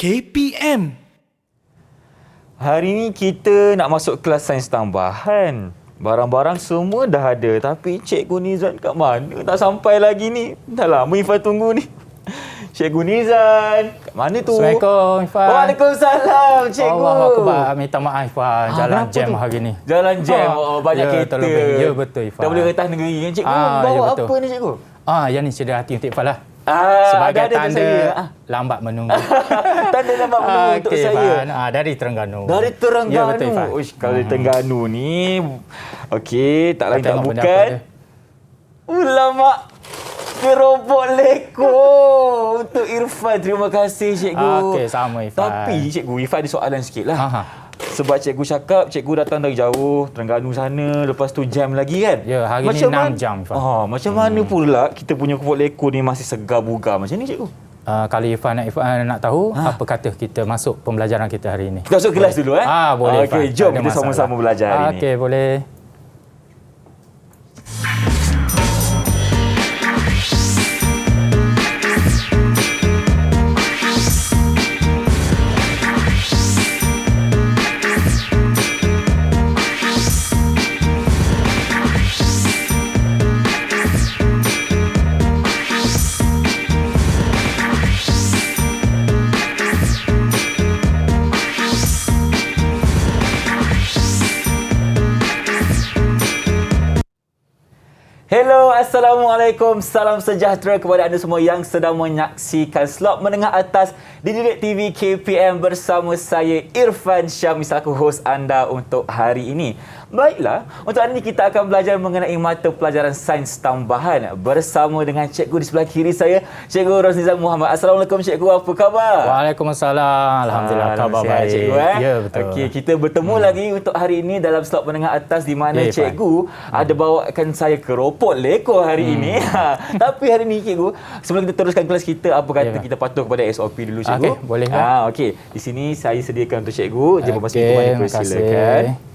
KPM. Hari ni kita nak masuk kelas sains tambahan. Barang-barang semua dah ada, tapi Cikgu Nizan kat mana? Tak sampai lagi ni. Dah lama Ifan tunggu ni. Cikgu Nizan, kat mana tu? Assalamualaikum, Ifan. Waalaikumsalam, Cikgu. Allahuakbar. Minta maaf, Ifan. Jalan jam tu? hari ni. Jalan jam. Banyak ya, kereta. Ya, betul, Ifan. Tak boleh retah negeri kan, Cikgu? Bawa ya, betul. apa ni, Cikgu? Yang ni cedera hati untuk Ifan lah. ada Sebagai untuk tanda saya. lambat menunggu. Tanda lambat menunggu untuk Okey, saya. Ifan. Dari Terengganu. Dari Terengganu. Ya, betul, Ifan. Uish, kalau dari Terengganu ni, okey, tak lain tak tengok benda bukan. apa dia. Ulama kerobok leko untuk Irfan. Terima kasih, Cikgu. Okey, sama, Ifan. Tapi, Cikgu, Irfan ada soalan sikit lah. Aha. Sebab Cikgu cakap, Cikgu datang dari jauh, Terengganu sana, lepas tu jam lagi kan? Ya, hari ni 6 jam, Ifan. Macam mana pula kita punya kerobok leko ni masih segar bugar macam ni, Cikgu? Kalau Ifan nak tahu, apa kata kita masuk pembelajaran kita hari ini? Kita masuk kelas dulu, eh? Boleh, Okey, Ifan. jom Tak ada kita masalah. sama-sama belajar hari ni. Okey, boleh. Hello, Assalamualaikum. Salam sejahtera kepada anda semua yang sedang menyaksikan slot menengah atas di Didik TV KPM bersama saya Irfan Syam, selaku hos anda untuk hari ini. Baiklah, untuk hari ini kita akan belajar mengenai mata pelajaran sains tambahan bersama dengan cikgu di sebelah kiri saya, Cikgu Rosnizan Muhammad. Assalamualaikum, Cikgu. Apa khabar? Waalaikumsalam. Alhamdulillah, khabar sihat, baik. Cikgu, Ya, betul. Okey, kita bertemu lagi untuk hari ini dalam slot menengah atas di mana Ya, Cikgu ada bawakan saya keropok leko hari ini. Tapi hari ini, Cikgu, sebelum kita teruskan kelas kita, apa kata kita patuh kepada SOP dulu, Cikgu? Okey, boleh kan? Okey, di sini saya sediakan untuk Cikgu. Jom masuk ke mana, terima silakan. kasih.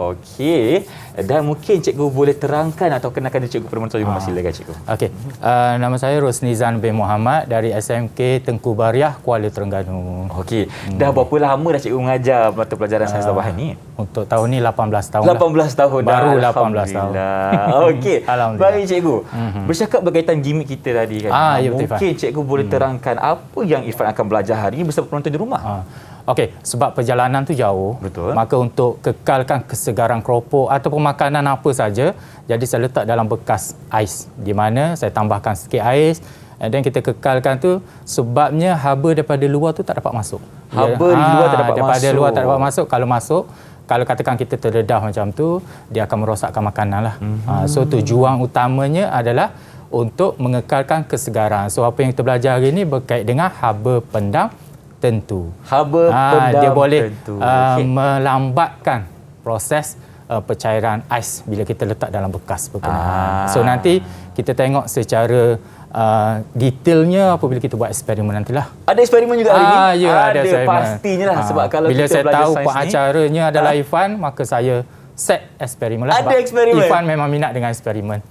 Okey, dan mungkin Cikgu boleh terangkan atau kenalkan Cikgu penonton di rumah, silakan, Cikgu. Okey, nama saya Rosnizan bin Muhammad dari SMK Tengku Bariah, Kuala Terengganu. Okey, dah berapa lama dah Cikgu mengajar mata pelajaran sains tambahan ni? Untuk tahun ni 18 tahun 18 tahun dah. Baru 18 tahun. Okey. Alhamdulillah. Baik, Cikgu. Bercakap berkaitan gimmick kita tadi kan. Ya, betul, mungkin Cikgu boleh terangkan apa yang Irfan akan belajar hari ini bersama penonton di rumah. Okey, sebab perjalanan tu jauh, Betul. maka untuk kekalkan kesegaran keropok ataupun makanan apa saja, jadi saya letak dalam bekas ais, di mana saya tambahkan sikit ais dan kita kekalkan tu, sebabnya haba daripada luar tu tak dapat masuk. Haba di luar tak dapat daripada masuk. luar tak dapat masuk. Kalau masuk, kalau katakan kita terdedah macam tu, dia akan merosakkan makanan lah. So tujuan utamanya adalah untuk mengekalkan kesegaran. So apa yang kita belajar hari ini berkait dengan haba pendam tentu. Haba pendam dia boleh tentu. melambatkan proses pencairan ais bila kita letak dalam bekas berkenaan. So nanti kita tengok secara detailnya apabila kita buat eksperimen nantilah. Ada eksperimen juga hari ini? Ya, ada eksperimen. Pastinya lah. Sebab kalau bila kita saya belajar tahu sains pengacaranya adalah Ifan, maka saya set eksperimen lah. Ada eksperimen? Ifan memang minat dengan eksperimen.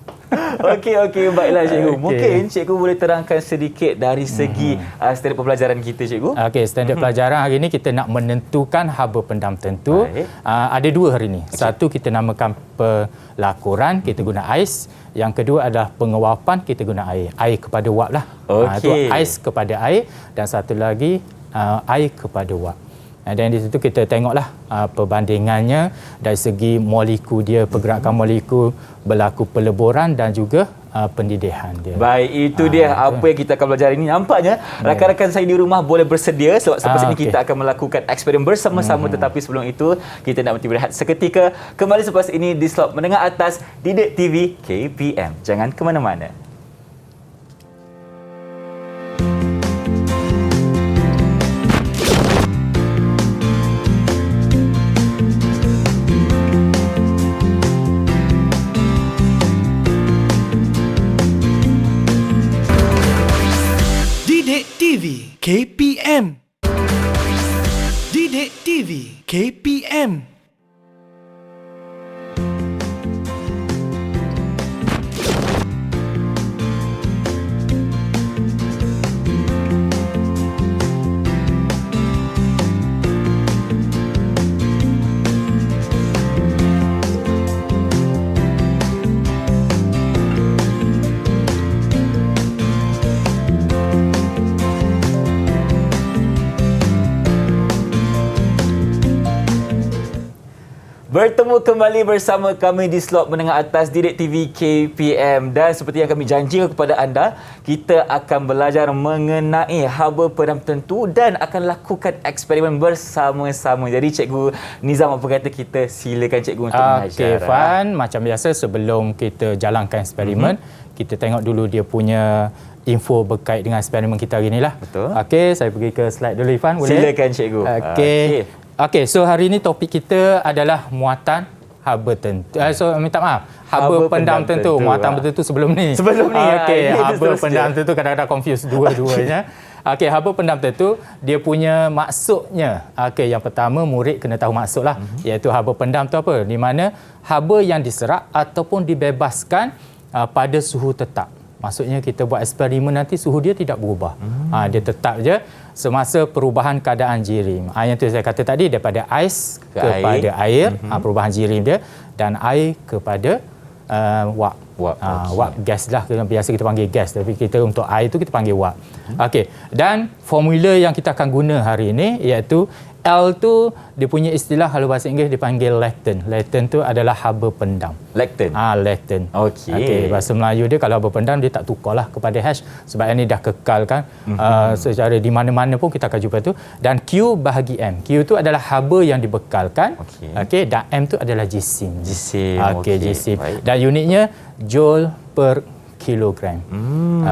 Okey, baiklah, Cikgu. Okey. Mungkin Cikgu boleh terangkan sedikit dari segi standard pembelajaran kita, Cikgu. Okey, standard pelajaran hari ini kita nak menentukan haba pendam tentu. Ada dua hari ini. Satu kita namakan pelakuran, kita guna ais. Yang kedua adalah penguapan, kita guna air. Air kepada wap lah. Itu ais kepada air. Dan satu lagi air kepada wap. Dan di situ kita tengoklah perbandingannya dari segi molekul dia, pergerakan molekul, berlaku peleburan dan juga pendidihan dia. Baik, itu dia apa yang kita akan belajar ini. Nampaknya rakan-rakan saya di rumah boleh bersedia sebab selepas ini kita akan melakukan eksperimen bersama-sama. Tetapi sebelum itu, kita nak berehat seketika. Kembali selepas ini di slot menengah atas Didik TV KPM. Jangan ke mana-mana. Didik TV KPM. Didik TV KPM. Bertemu kembali bersama kami di slot menengah atas Didik TV KPM, dan seperti yang kami janjikan kepada anda, kita akan belajar mengenai haba pedam tentu dan akan lakukan eksperimen bersama-sama. Jadi Cikgu Nizam, apa kata kita silakan Cikgu untuk mengajar. Okey, Fan, macam biasa sebelum kita jalankan eksperimen, kita tengok dulu dia punya info berkait dengan eksperimen kita hari ni lah. Betul. Okey, saya pergi ke slide dulu Ifan, boleh? Silakan Cikgu. Okey, so hari ini topik kita adalah muatan haba tentu. Minta maaf. Haba pendam tentu. Muatan tentu sebelum ni. Sebelum ni. Okey, haba pendam tentu kadang-kadang confuse dua-duanya. Okey, haba pendam tentu dia punya maksudnya. Okey, yang pertama murid kena tahu maksud lah. Iaitu haba pendam tu apa? Di mana haba yang diserap ataupun dibebaskan pada suhu tetap. Maksudnya kita buat eksperimen nanti suhu dia tidak berubah. Dia tetap je semasa perubahan keadaan jirim. Yang tu saya kata tadi, daripada ais kepada air, perubahan jirim dia, dan air kepada wap. Wap gas lah, biasa kita panggil gas, tapi kita untuk air tu kita panggil wap. Okey, dan formula yang kita akan guna hari ini iaitu L tu dia punya istilah kalau bahasa Inggeris dipanggil latent. Latent tu adalah haba pendam. Latent. Latent. Okey. Bahasa Melayu dia kalau haba pendam dia tak tukarlah kepada hash sebab ini dah kekal kan. Secara di mana-mana pun kita akan jumpa tu. Dan Q bahagi M. Q tu adalah haba yang dibekalkan. Okey, dan M tu adalah jisim. Okey, jisim. Baik. Dan unitnya joule per kilogram.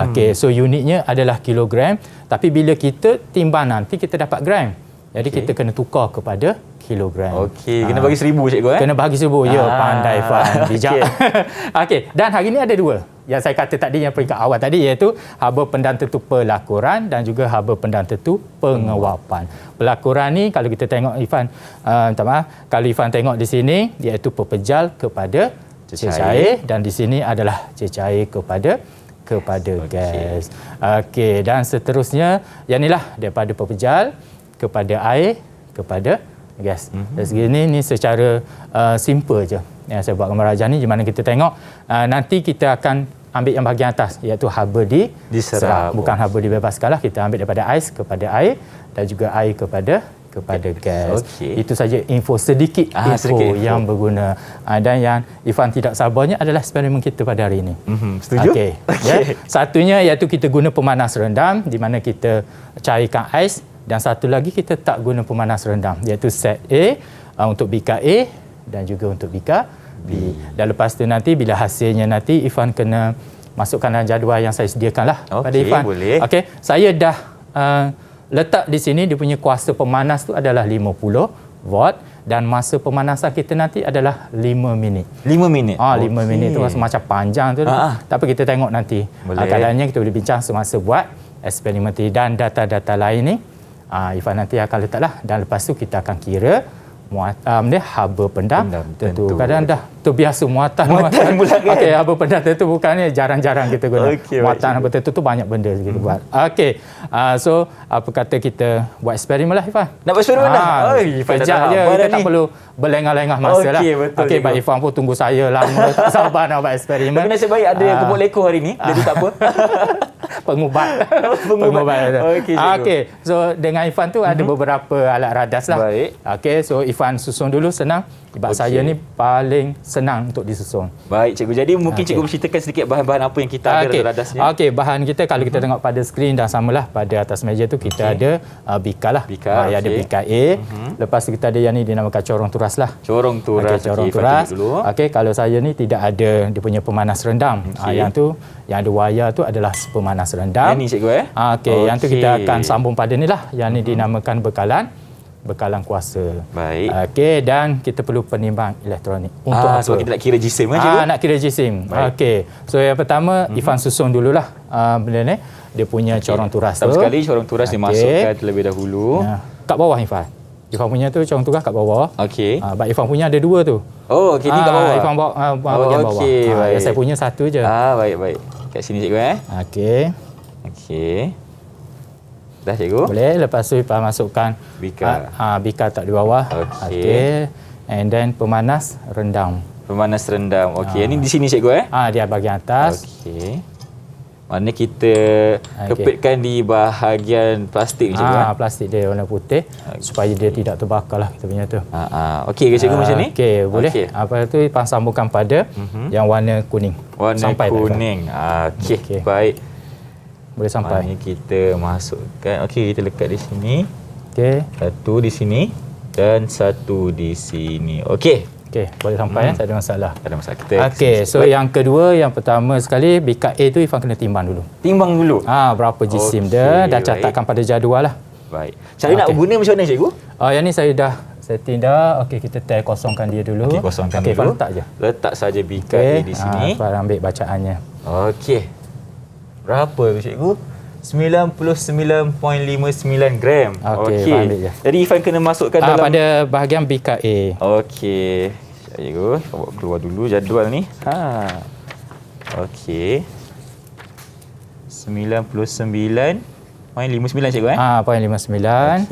Okey, so unitnya adalah kilogram, tapi bila kita timbang nanti kita dapat gram. Jadi kita kena tukar kepada kilogram. Okey, kena bagi 1000 Cikgu Kena bagi 1000. Ya, pandai Fan, bijak. Okey, dan hari ini ada dua. Yang saya kata tadi yang peringkat awal tadi iaitu haba pendam tentu pelakuran dan juga haba pendam tentu pengewapan. Pelakuran ni kalau kita tengok Ifan, minta maaf, kalau Ifan tengok di sini iaitu pepejal kepada cecair, dan di sini adalah cecair kepada gas. Okey, dan seterusnya yang inilah daripada pepejal kepada air kepada gas. Dari segi ni secara simple je yang saya buat gambar rajah ni, di mana kita tengok nanti kita akan ambil yang bahagian atas iaitu haba diserap, bukan haba dibebaskan lah. Kita ambil daripada ais kepada air dan juga air kepada gas. Itu saja info sedikit yang berguna. Dan yang Ifan tidak sabarnya adalah eksperimen kita pada hari ini. Setuju? Okey. Ya. Satunya iaitu kita guna pemanas rendam di mana kita cairkan ais, dan satu lagi kita tak guna pemanas rendam iaitu set A untuk bika A dan juga untuk bika B. Dan lepas tu nanti bila hasilnya nanti Ifan kena masukkan dalam jadual yang saya sediakan lah pada Ifan. Boleh. Okey, saya dah letak di sini dia punya kuasa pemanas tu adalah 50 watt dan masa pemanasan kita nanti adalah 5 minit. 5 minit? 5 minit tu rasa macam panjang tu. Tapi kita tengok nanti. Keadaannya kita boleh bincang semasa buat eksperimen dan data-data lain ni. Ifan nanti akan letaklah, dan lepas tu kita akan kira haba pendam tentu. Kadang dah terbiasa muatan pula kan. Okey, haba pendam tentu bukannya jarang-jarang kita guna. Muatan haba tentu tu banyak benda kita buat. Okey. So apa kata kita buat eksperimen lah Ifan. Nak buat eksperimen dah? Kejap je. Kita tak perlu berlengah-lengah masa lah. Okey, baik Ifan pun tunggu saya lama. Sabar nak buat eksperimen. Tapi nasib baik ada yang kebun leko hari ni. Jadi tak apa. Pengubat. Okey. So dengan Ifan tu ada beberapa alat radas lah. Baik. Okey, so Ifan susun dulu senang. Sebab saya ni paling senang untuk disusun. Baik Cikgu. Jadi mungkin Cikgu berceritakan sedikit bahan-bahan apa yang kita ada dalam radasnya. Okey, bahan kita kalau kita tengok pada skrin dah samalah, pada atas meja tu kita ada bika lah. Ada bika A. Lepas tu kita ada yang ni dinamakan corong turas lah. Corong turas. Corong turas. Okey, kalau saya ni tidak ada dia punya pemanas rendam. Yang tu yang ada wayar tu adalah pemanas rendam. Yang ni Cikgu Okey, yang tu kita akan sambung pada ni lah. Yang ni dinamakan bekalan kuasa. Baik. Okey, dan kita perlu penimbang elektronik. Untuk apa? Sebab kita nak kira jisim kan Cikgu? Nak kira jisim. Okey. So yang pertama Ifan susun dululah benda ni. Dia punya corong turas tu. Pertama sekali corong turas dimasukkan terlebih dahulu. Kat bawah Ifan. Ifan punya tu corong turas kat bawah. Okey. Ifan punya ada dua tu. Oh, okey, ni kat bawah. Ifan bawa bahagian bawah. Baik. Saya punya satu je. Baik. Kat sini Cikgu Okey. Dah Cikgu? Boleh. Lepas tu Ifan masukkan bika. Bika tak di bawah. Okey. And then pemanas rendam. Pemanas rendam. Okey. Ini di sini Cikgu Dia bahagian atas. Okey. Mana kita kepitkan di bahagian plastik macam tu kan? Plastik dia warna putih supaya dia tidak terbakar lah kita punya tu. Okey ke cikgu macam ni? Okey, boleh. Apa tu sambungkan pada yang warna kuning. Warna sampai kuning. Okey, baik. Boleh sampai. Ini kita masukkan. Okey, kita lekat di sini. Okey. Satu di sini dan satu di sini. Okey. Okey, boleh sampai tak ada masalah. Tak ada masalah. Kita Okey, so yang kedua, yang pertama sekali BKA tu Irfan kena timbang dulu. Timbang dulu. Berapa jisim dia dah catatkan pada jadual lah. Baik. Cara nak guna macam mana cikgu? Yang ni saya dah setting dah. Okey, kita kosongkan dia dulu. Okey, kosongkan dulu. Irfan letak je. Letak saja BKA di sini. Irfan ambil bacaannya. Okey. Berapa cikgu? 99.59 gram. Okey. Ambil je. Jadi Irfan kena masukkan dalam pada bahagian BKA. Okey. Cikgu, bawa keluar dulu jadual ni. Okey. 99.59 cikgu 0.59.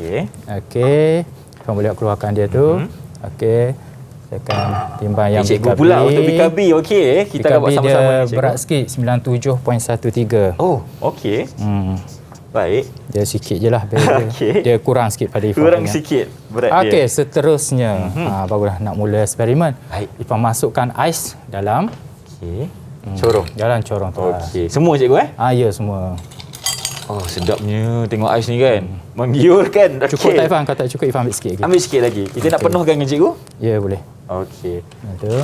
Okey. Irfan boleh keluarkan dia tu. Okey. Saya akan timbang yang cikgu BKB. Pula untuk BKB. Okey, kita akan buat sama-sama ni cikgu. Berat sikit 97.13. Oh, okey. Baik. Dia sikit je lah. Okey. Dia kurang sikit pada Irfan. Kurang sikit berat dia. Okey, seterusnya. Barulah nak mula eksperimen. Baik. Irfan masukkan ais dalam corong. Dalam corong tu. Okey. Semua cikgu Ya, semua. Oh, sedapnya tengok ais ni kan. Menggiurkan. Cukup tak Irfan? Kalau tak cukup Irfan ambil sikit lagi. Ambil sikit lagi. Kita nak penuhkan dengan cikgu? Ya, boleh. Okey. Itu.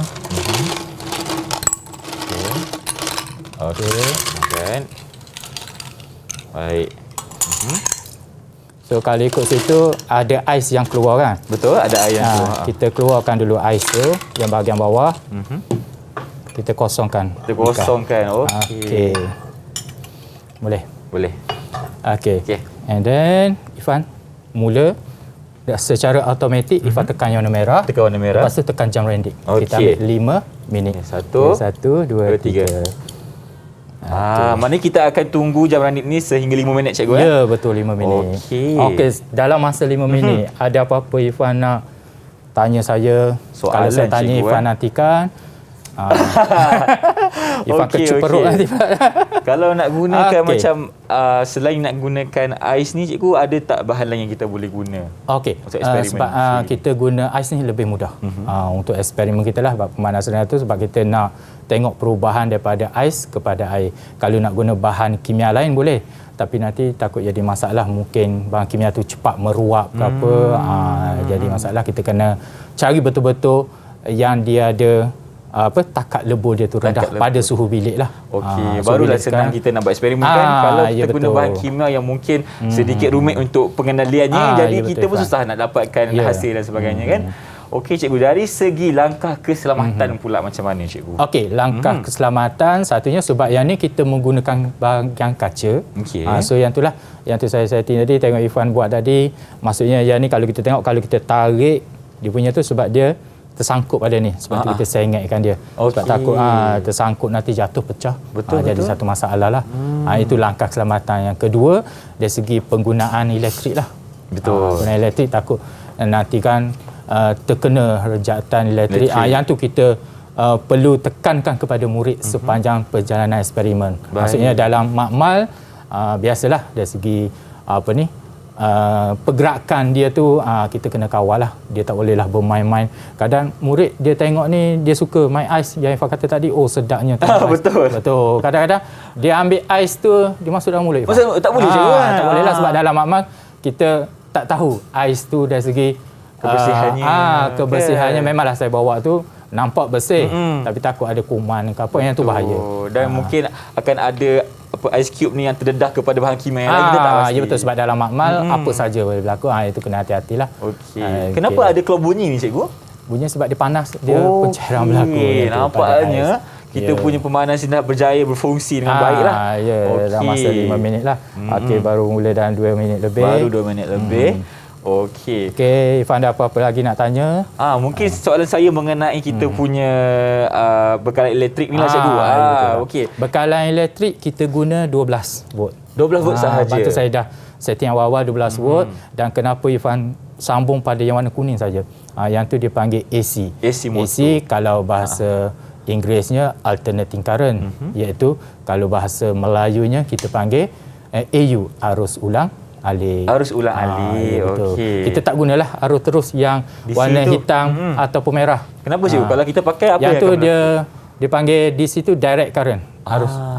Okey. Kan. Baik. So kalau ikut situ ada ais yang keluar kan? Betul, ada air yang keluar. Kita keluarkan dulu ais tu yang bahagian bawah. Kita kosongkan. Kita kosongkan. Okey. Boleh. Boleh. Okey. And then Irfan mula secara automatik Irfan tekan yang warna merah. Tekan warna merah. Lepas tu tekan jam rendik. Okey. Kita ambil 5 minit. 1, 2, 3. Mana kita akan tunggu jam ranit ni sehingga 5 minit cikgu Ya, betul 5 minit. Okey, dalam masa 5 minit ada apa-apa Irfan nak tanya saya? Soalan, kalau saya tanya cikgu, Irfan nantikan. Irfan kecup perut nanti. Kalau nak gunakan macam selain nak gunakan ais ni cikgu, ada tak bahan lain yang kita boleh guna? Okey. Sebab kita guna ais ni lebih mudah. Untuk eksperimen kita lah pemanasan tu, sebab kita nak tengok perubahan daripada ais kepada air. Kalau nak guna bahan kimia lain boleh, tapi nanti takut jadi masalah. Mungkin bahan kimia tu cepat meruap ke apa, jadi masalah. Kita kena cari betul-betul yang dia ada takat lebur dia tu rendah pada suhu bilik lah. Okey, barulah senang kita nak buat eksperimen kan. Kalau kita guna bahan kimia yang mungkin sedikit rumit untuk pengendaliannya, jadi kita pun susah nak dapatkan hasil dan sebagainya kan. Okey cikgu, dari segi langkah keselamatan pula macam mana cikgu? Okey, langkah keselamatan satunya sebab yang ni kita menggunakan bahagian kaca. So yang tu saya setting tadi, tengok Irfan buat tadi. Maksudnya yang ni kalau kita tengok, kalau kita tarik dia punya tu sebab dia tersangkut pada ni, sebab tu kita sengitkan dia. Sebab takut tersangkut nanti jatuh pecah. Jadi satu masalah lah. Itu langkah keselamatan. Yang kedua, dari segi penggunaan elektrik lah. Penggunaan elektrik takut nanti kan terkena rejatan elektrik. Yang tu kita perlu tekankan kepada murid sepanjang perjalanan eksperimen. Maksudnya dalam makmal biasalah dari segi pergerakan dia tu kita kena kawal lah. Dia tak bolehlah bermain-main. Kadang murid dia tengok ni, dia suka main ais. Yang Irfan kata tadi, sedapnya betul. Kadang-kadang dia ambil ais tu, dia masuk dalam mulut. Tak boleh cikgu. Tak boleh lah, sebab dalam makmal kita tak tahu ais tu dari segi kebersihannya. Kebersihannya memanglah saya bawa tu nampak bersih, tapi takut ada kuman ke apa, yang tu bahaya. Dan mungkin akan ada ice cube ni yang terdedah kepada bahan kimia yang lain, kita tak pasti. Ya betul, sebab dalam makmal apa saja boleh berlaku. Itu kena hati-hatilah. Okey. Kenapa ada keluar bunyi ni cikgu? Bunyi sebab dia panas, dia pencairan berlaku. Nampaknya kita punya pemanas dah berjaya berfungsi dengan baiklah. Dalam masa 5 minit lah. Okey, baru mula dalam 2 minit lebih. Baru 2 minit lebih. Okey. Irfan ada apa-apa lagi nak tanya? Mungkin soalan saya mengenai kita punya bekalan elektrik ni lah cikgu. Okey. Bekalan elektrik kita guna 12 volt. 12 volt sahaja. Lepas tu saya dah setting awal-awal 12 volt. Dan kenapa Irfan sambung pada yang warna kuning saja? Yang tu dia panggil AC. AC motor. AC kalau bahasa Inggerisnya alternating current, iaitu kalau bahasa Melayunya kita panggil AU, arus ulang alik. Arus ulang alik. Ya, betul. Okey. Kita tak gunalah arus terus yang DC warna tu, hitam ataupun merah. Kenapa cikgu? Kalau kita pakai apa yang tu akan dia panggil di situ direct current.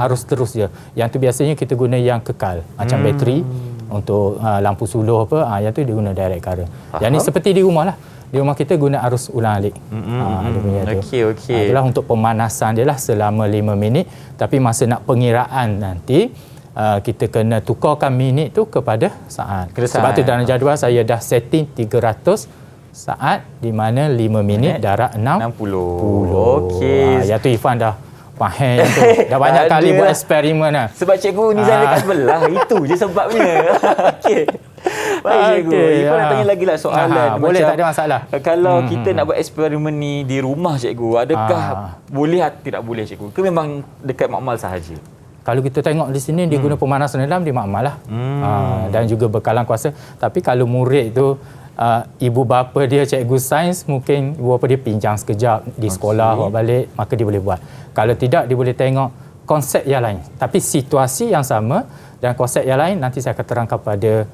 Arus terus je. Yang tu biasanya kita guna yang kekal, macam bateri untuk lampu suluh apa, yang tu dia guna direct current. Yang ni seperti di rumah lah. Di rumah kita guna arus ulang alik. Dia punya tu. Okey. Itulah untuk pemanasan dia lah selama 5 minit. Tapi masa nak pengiraan nanti, kita kena tukarkan minit tu kepada saat. Sebab tu dalam jadual saya dah setting 300 saat di mana 5 minit darab 60. Okey. Yang tu Ifan dah faham tu. Dah banyak kali buat eksperimen lah. Sebab cikgu Nizam dekat sebelah. Itu je sebabnya. Okey. Baik cikgu. Ifan nak tanya lagi lah soalan. Boleh, tak ada masalah. Kalau kita nak buat eksperimen ni di rumah cikgu, adakah boleh atau tidak boleh cikgu? Ke memang dekat makmal sahaja? Kalau kita tengok di sini dia guna pemanasan rendah, dia makmal lah. Dan juga bekalan kuasa. Tapi kalau murid tu ibu bapa dia cikgu sains, mungkin ibu bapa dia pinjam sekejap di sekolah bawa balik, maka dia boleh buat. Kalau tidak, dia boleh tengok konsep yang lain. Tapi situasi yang sama dan konsep yang lain nanti saya akan terangkan pada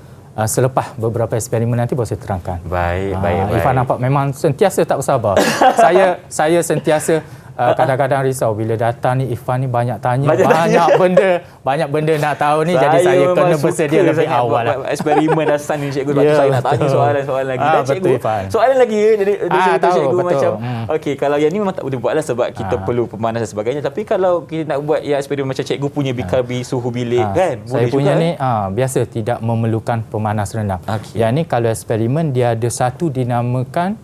selepas beberapa eksperimen nanti baru saya terangkan. Baik. Ifan nampak memang sentiasa tak bersabar. saya sentiasa kadang-kadang risau bila datang ni Ifan ni banyak tanya, banyak benda nak tahu ni, jadi saya kena bersedia lebih awal lah. Eksperimen asal ni cikgu, sebab tu saya nak tanya soalan lagi. Dan cikgu, soalan lagi dari cikgu betul. macam okey, kalau yang ni memang tak boleh buat lah sebab kita perlu pemanasan dan sebagainya, tapi kalau kita nak buat yang eksperimen macam cikgu punya BKB suhu bilik kan, saya punya ni biasa tidak memerlukan pemanasan rendah. Yang ni kalau eksperimen dia ada satu dinamakan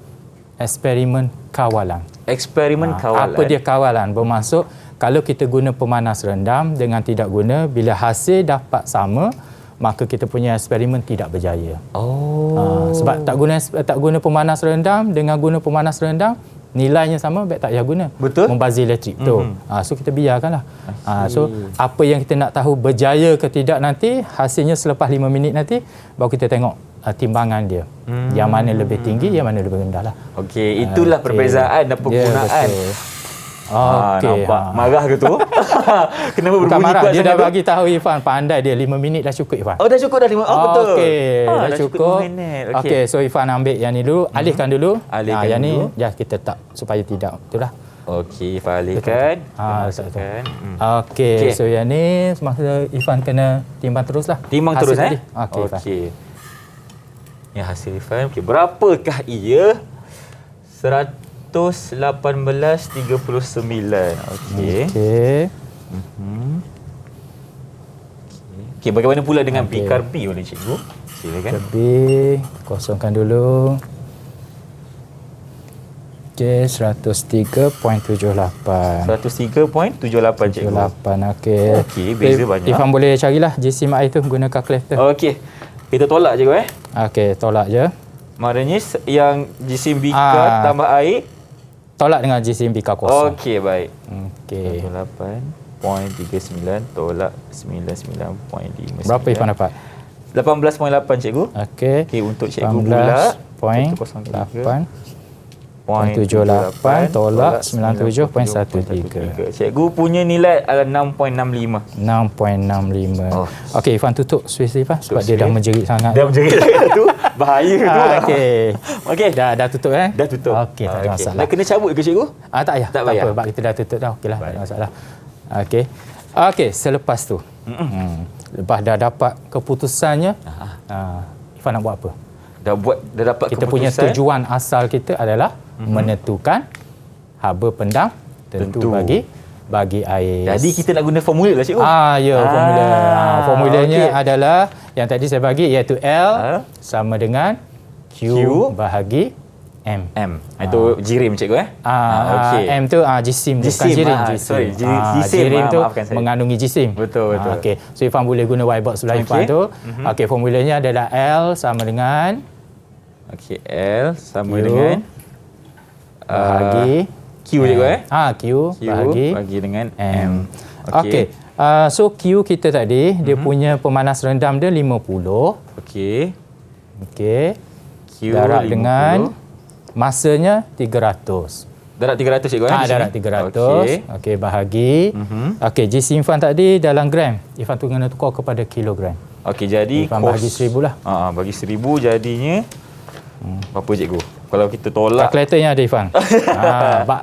eksperimen kawalan. Eksperimen kawalan. Apa dia kawalan? Bermaksud kalau kita guna pemanas rendam dengan tidak guna, bila hasil dapat sama, maka kita punya eksperimen tidak berjaya. Sebab tak guna pemanas rendam dengan guna pemanas rendam, nilainya sama, baik tak payah guna. Betul. Membazir elektrik. Betul. So kita biarkanlah. So apa yang kita nak tahu berjaya ke tidak nanti, hasilnya selepas 5 minit nanti, baru kita tengok timbangan dia. Yang mana lebih tinggi, yang mana lebih rendah lah. Okey, itulah perbezaan dan penggunaan. Nampak marah ke tu? Kenapa berbunyi marah. kuat? Dia dah bagi tahu Ifan, pandai dia 5 minit dah cukup Ifan. Dah cukup dah 5. Betul. Okey, dah cukup. 5 minit. Okey, so Ifan ambil yang ni dulu, alihkan dulu. Yang ni dulu. ya kita tak supaya tidak. Itulah. Okey, Ifan alihkan. Masukkan. Okey, so yang ni semasa Ifan kena timbang teruslah. Timbang terus Okey. Yang hasil Ifan. Okey, berapakah ia? 118.39. Okey. Okey, bagaimana pula dengan BKB oleh cikgu? Silakan. BKB kosongkan dulu. Okey, 103.78. 103.78 cikgu. 78, okey. Okey, beza banyak. Ifan boleh carilah GC air tu guna kalkulator. Okey. Kita tolak je Okey, tolak je. Maknanya yang jisim bika tambah air tolak dengan jisim bika kosong. Okey, baik. Okey. 8.39 tolak 99.59. Berapa Ifan dapat? 18.8 cikgu. Okey. Okey, untuk cikgu pula 18.78 tolak 97.13. Cikgu punya nilai adalah 6.65. 6.65. Okey, Ifan tutup switch Ifan sebab dia dah menjerit sangat. Dah menjerit sangat tu. Bahaya tu. Okey. Dah tutup Dah tutup. Okey, tak ada masalah. Nak kena cabut ke cikgu? Tak payah. Tak apa, sebab kita dah tutup dah. Okeylah, tak ada masalah. Okey, selepas tu. Lepas dah dapat keputusannya, Ifan nak buat apa? Dah dapat kita keputusan. Punya tujuan asal kita adalah menentukan haba pendam tentu bagi air. Jadi kita nak guna formula lah cikgu. Formula. Formulanya adalah yang tadi saya bagi, iaitu L sama dengan Q bahagi M. Itu jirim cikgu M tu jisim, bukan jirim. Jirim tu mengandungi jisim. Betul. Okey. So Ifan boleh guna whiteboard sebelah Ifan tu. Okey, formulanya adalah L sama dengan L sama dengan bahagi Q cikgu Q bahagi dengan M. Okey. So Q kita tadi dia punya pemanas rendam dia 50. Okey. Q darab 50. Dengan masanya 300. Darab 300 cikgu di sini? Darab 300. Okey, bahagi. Okey, GC Irfan tadi dalam gram. Irfan tu kena tukar kepada kilogram. Okey, jadi Irfan bahagi 1000 lah. Bagi 1000 jadinya berapa cikgu? Kalau kita tolak Kalkulator yang ada Irfan.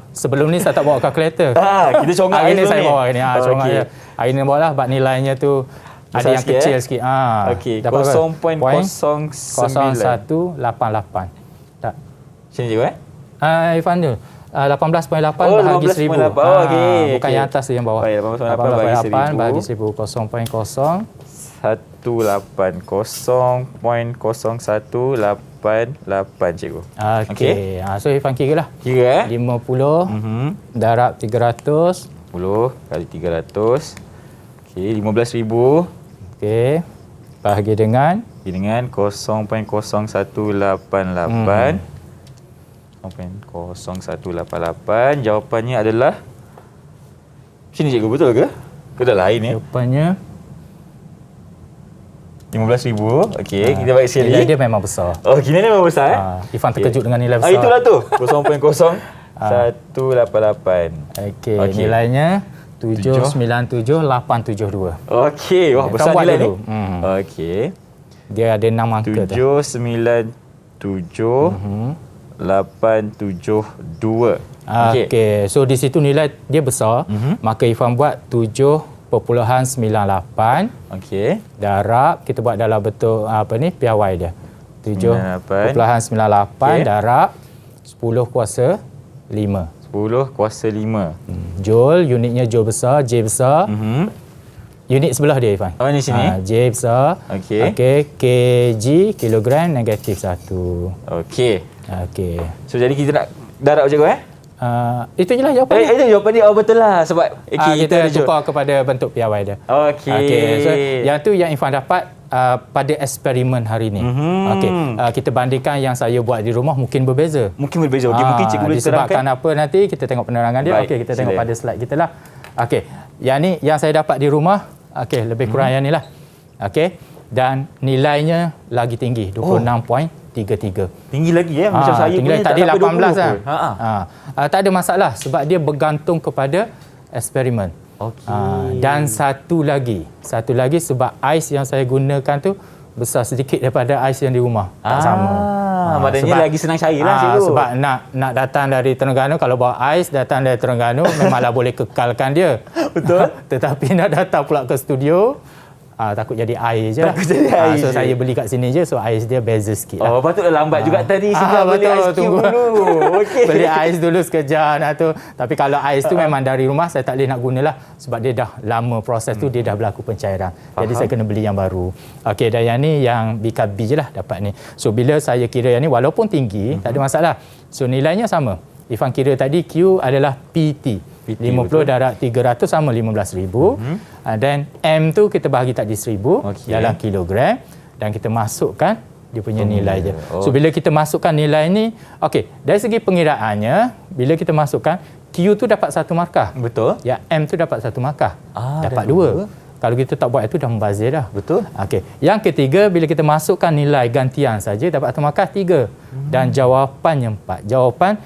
Sebelum ni saya tak bawa kalkulator. kita congak Hari ni dulu saya ni. bawa hari ni. Congak Okey. je. Hari ni bawa lah sebab nilainya tu Besar ada yang sikit, kecil sikit. Okey, Dapat berapa? 0.09. 0188. Tak. Sini cikgu Irfan tu 18.8 Oh, bahagi 1000. 18.8. Okey. Bukan yang atas tu yang bawah. Baik, 18.8 bahagi 1000. 0.0. 180.01888 cikgu. Okey. So Irfan kira lah. Kira 50 darab 300. 10 kali 300. Okey, 15,000 Okey. Bahagi dengan 0.0188. 0.0188. Jawapannya adalah sini cikgu, betul ke? Ke dah lain ya? jawapannya 15,000. Okey, kita balik sekali. nilai dia memang besar. Oh, kini ni memang besar Irfan terkejut dengan nilai besar. Itulah tu. 0.0188. Okey, nilainya 797,872. Okey, wah besar buat nilai ni. dulu. Okey. Dia ada 6 angka tu. 797,872. Okey, so di situ nilai dia besar, maka Irfan buat 7.98 Okey. darab, kita buat dalam bentuk piawai dia. 7.98 Okey. darab 10 kuasa 5. 10 kuasa 5. Joule, unitnya joule besar, J besar. Unit sebelah dia Irfan. Oh, ni sini. J besar. Okey. Okey, kg kilogram negatif 1. Okey. Okey. So jadi kita nak darab cikgu Itu je lah jawapan. Itu jawapan dia. Oh betul lah sebab Kita tukar kepada bentuk piawai dia. Okey. So yang tu yang Irfan dapat pada eksperimen hari ni. Okey. Kita bandingkan yang saya buat di rumah mungkin berbeza. Mungkin berbeza. Okey, mungkin cikgu boleh disebabkan terangkan. apa nanti kita tengok penerangan dia. Baik, Okey, kita tengok sila. pada slide kita lah. Okey. Yang ni yang saya dapat di rumah. Okey, lebih kurang yang ni lah. Okey. Dan nilainya lagi tinggi, 26.33. Tinggi lagi ya. Macam saya tinggi punya lagi. Tadi tak sampai 18 20 lah. pun. Tak ada masalah sebab dia bergantung kepada eksperimen. Okey. Dan satu lagi sebab ais yang saya gunakan tu besar sedikit daripada ais yang di rumah. Tak sama. Maknanya lagi senang carilah cikgu. Sebab nak datang dari Terengganu, kalau bawa ais datang dari Terengganu memanglah boleh kekalkan dia. Betul. Tetapi nak datang pula ke studio takut jadi air je lah. Takut jadi air So je. saya beli kat sini je, so ais dia beza sikit lah. Oh, patutlah lambat juga tadi sehingga beli ais cube dulu. Okey. Beli ais dulu sekejap nak tu. Tapi kalau ais tu memang dari rumah saya tak boleh nak gunalah sebab dia dah lama proses tu, dia dah berlaku pencairan. Jadi saya kena beli yang baru. Okey, dan yang ni yang BKB je lah dapat ni. So bila saya kira yang ni walaupun tinggi, tak ada masalah. So nilainya sama. Irfan kira tadi Q adalah PT. 50 betul. darab 300 sama 15,000. Dan M tu kita bahagi tadi 1,000 dalam kilogram dan kita masukkan dia punya nilai je. So bila kita masukkan nilai ni, okey, dari segi pengiraannya bila kita masukkan Q tu dapat 1 markah. Betul. Ya M tu dapat 1 markah. Dapat dan 2. Kalau kita tak buat itu dah membazir dah. Betul. Okey. Yang ketiga bila kita masukkan nilai gantian saja dapat 1 markah 3. Dan jawapannya 4. Jawapan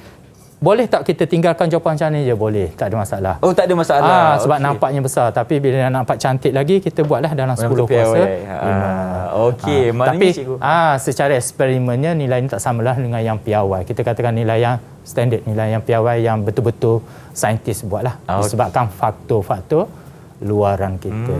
boleh tak kita tinggalkan jawapan macam ni je? Boleh, tak ada masalah. Oh, tak ada masalah. Sebab nampaknya besar. Tapi bila nampak cantik lagi, kita buatlah dalam 10 kuasa 5. Okey, Tapi cikgu. secara eksperimennya nilai ni tak samalah dengan yang piawai. Kita katakan nilai yang standard, nilai yang piawai yang betul-betul saintis buatlah. Disebabkan faktor-faktor luaran kita.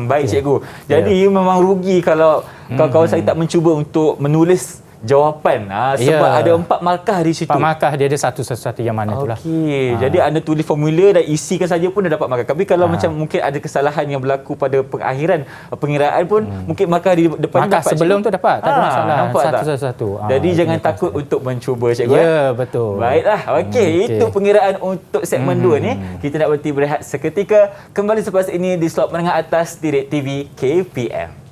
Baik cikgu. Jadi memang rugi kalau kawan-kawan saya tak mencuba untuk menulis jawapan sebab ada 4 markah di situ. 4 markah dia ada satu-satu yang mana itulah. Okey. Jadi anda tulis formula dan isikan saja pun dah dapat markah. Tapi kalau macam mungkin ada kesalahan yang berlaku pada pengakhiran pengiraan pun mungkin markah di depan Markah dapat sebelum tu dapat, tak ada masalah. nampak tak? Satu-satu. Jadi jangan takut untuk mencuba cikgu. Ya, betul. Baiklah. Okey, itu pengiraan untuk segmen 2 ni. Kita nak berhenti berehat seketika. Kembali selepas ini di slot menengah atas Direct TV KPM.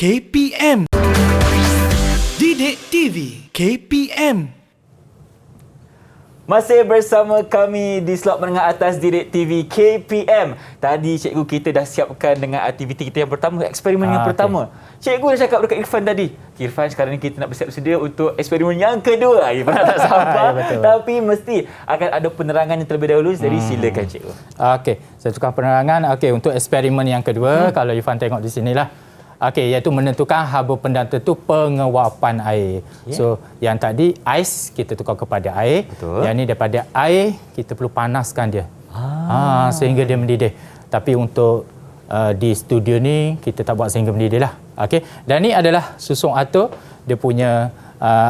KPM. Didik TV KPM. Masih bersama kami di slot menengah atas Didik TV KPM. Tadi cikgu kita dah siapkan dengan aktiviti kita yang pertama, eksperimen yang pertama. Cikgu dah cakap dekat Irfan tadi. Irfan, sekarang ni kita nak bersiap sedia untuk eksperimen yang kedua. Irfan tak sabar. Tapi mesti akan ada penerangan yang terlebih dahulu. Jadi silakan cikgu. Okey, saya tukar penerangan. Okey, untuk eksperimen yang kedua, kalau Irfan tengok di sinilah. Okey, iaitu menentukan haba pendam tertentu penguapan air. So, yang tadi ais kita tukar kepada air. Betul. Yang ni daripada air kita perlu panaskan dia. Sehingga dia mendidih. Tapi untuk di studio ni kita tak buat sehingga mendidih lah. Okey. Dan ni adalah susung atur, dia punya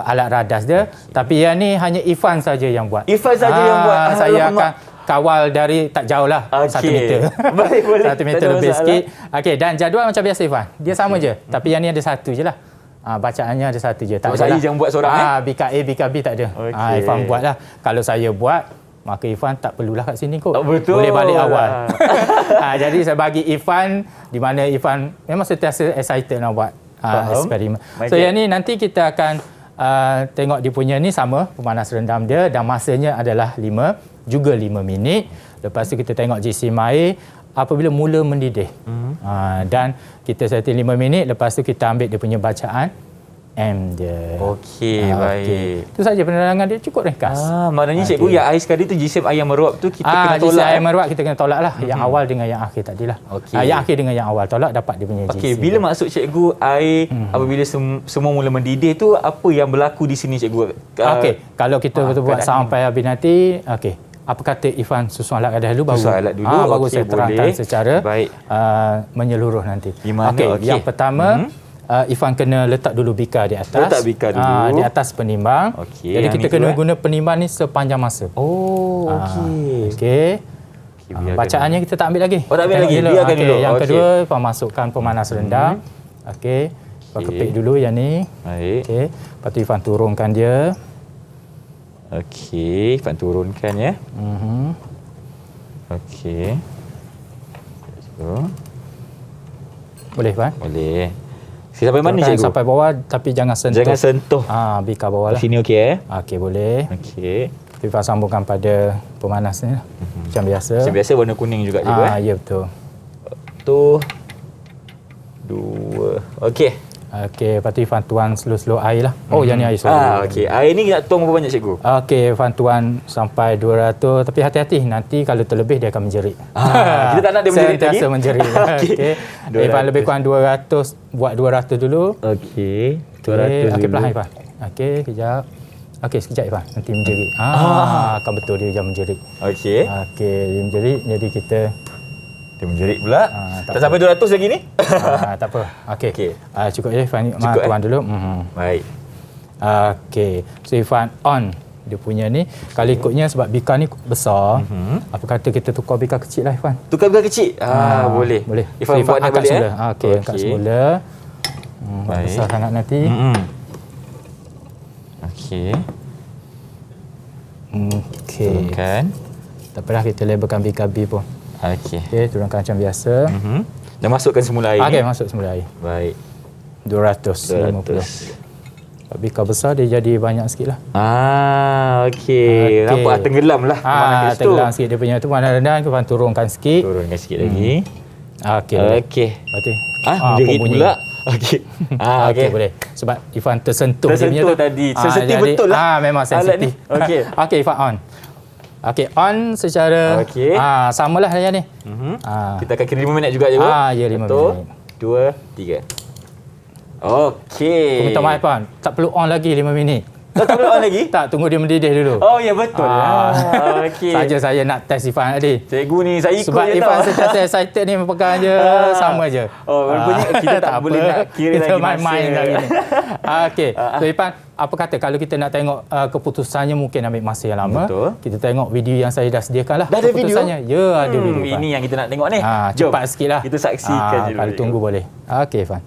alat radas dia. Tapi yang ni hanya Irfan saja yang buat. Irfan saja yang buat. Saya akan kawal dari tak jauh lah, 1 meter. Baik, boleh. 1 meter lebih sikit. Okey, dan jadual macam biasa Irfan. Dia sama je. Tapi yang ni ada satu je lah. Bacaannya ada satu je. Tak saya jangan buat seorang BKA, BKB tak ada. Irfan buat lah. Kalau saya buat, maka Irfan tak perlulah kat sini kot. Betul. Boleh balik awal. Jadi saya bagi Irfan, di mana Irfan memang sentiasa excited nak buat eksperimen. So yang ni nanti kita akan tengok dia punya ni sama, pemanas rendam dia, dan masanya adalah 5 minit. Lepas tu kita tengok jisim air apabila mula mendidih. Dan kita setting 5 minit, lepas tu kita ambil dia punya bacaan M dia. Okey, baik. Itu saja penerangan dia, cukup ringkas. Maknanya cikgu yang air sekali tu jisim air yang meruap tu kita kena tolak. Jisim air meruap kita kena tolak lah. Yang awal dengan yang akhir tadilah. Yang akhir dengan yang awal tolak, dapat dia punya jisim. Okey, bila maksud cikgu air apabila semua mula mendidih tu, apa yang berlaku di sini cikgu? Okey, kalau kita betul buat sampai habis nanti, okey. Apa kata Irfan susun alat kadah dulu, baru alat dulu. Baru saya terangkan secara menyeluruh nanti. Okey, yang pertama Irfan kena letak dulu bika di atas. Letak bika dulu. Di atas penimbang. Jadi kita kena guna penimbang ni sepanjang masa. Okey. Bacaannya kita tak ambil lagi. Tak ambil lagi. Biarkan dulu. Yang kedua, Irfan masukkan pemanas rendam. Okey. Irfan kepit dulu yang ni. Baik. Okey. Lepas tu Irfan turunkan dia. Okey, Irfan turunkan ya. Okey. Boleh Irfan? Boleh. Sampai mana cikgu? Sampai bawah, tapi jangan sentuh. Jangan sentuh. Bika bawah lah. Sini okey Okey, boleh. Okey. Kita sambungkan pada pemanas ni lah. Macam biasa. Macam biasa warna kuning juga cikgu Ya, betul. 1 2. Okey. Okey, lepas tu Irfan tuang slow-slow air lah. Yang ni air slow. Okey. Air ni nak tuang berapa banyak cikgu? Okey, Irfan tuang sampai 200. Tapi hati-hati, nanti kalau terlebih dia akan menjerit. Kita tak nak dia menjerit lagi? Sentiasa menjerit. Okey. Irfan lebih kurang 200. Buat 200 dulu. Okey. 200 Okey, perlahan Irfan. Okey, kejap. Okey, sekejap Irfan. Nanti menjerit. Akan betul dia jangan menjerit. Okey. Okey, dia menjerit. Jadi kita... Dia menjerit pula. Tak sampai 200 lagi ni? Tak apa. Okey. Cukup je Irfan. Tuan dulu. Baik. Okey. So Irfan on dia punya ni. Kalau ikutnya sebab bika ni besar, apa kata kita tukar bika kecil lah Irfan. Tukar bika kecil? Boleh. Boleh. Irfan buat angkat balik semula. Okey, angkat semula. Besar sangat nanti. Okey. Turunkan. Tak apalah, kita labelkan bika B pun. Okey. Turunkan macam biasa. Dan masukkan semula air. Okey, masuk semula air. Baik. 250. Bika besar dia jadi banyak sikit lah. Okey. Nampak tenggelam lah. Tenggelam sikit dia punya tu. Mana rendah, kita turunkan sikit. Turunkan sikit lagi. Okey. Lepas tu. Menjerit pula. Okey. Okey, boleh. Sebab Irfan tersentuh dia punya tu. Tadi. Sensitif betul lah. Memang sensitif. Okey. Okey, Irfan on. Okey, on secara samalah yang ni. Kita akan kira 5 minit juga je. Ya, 5 minit. 2, 3. Okey. Aku minta maaf Irfan, tak perlu on lagi 5 minit. Tak perlu on lagi? Tak, tunggu dia mendidih dulu. Ya betul. Okey. Saja saya nak test Irfan tadi. Cikgu ni saya ikut sebab je Irfan sentiasa excited ni pegang je sama je. Rupanya kita tak boleh nak kira kita lagi main-main lagi ni. Okey. So Irfan, apa kata kalau kita nak tengok keputusannya mungkin ambil masa yang lama. Betul. Kita tengok video yang saya dah sediakan lah. Dah ada video? Ya, ada video. Ini yang kita nak tengok ni. Cepat sikit lah. Kita saksikan je. Kalau tunggu boleh. Okey Irfan.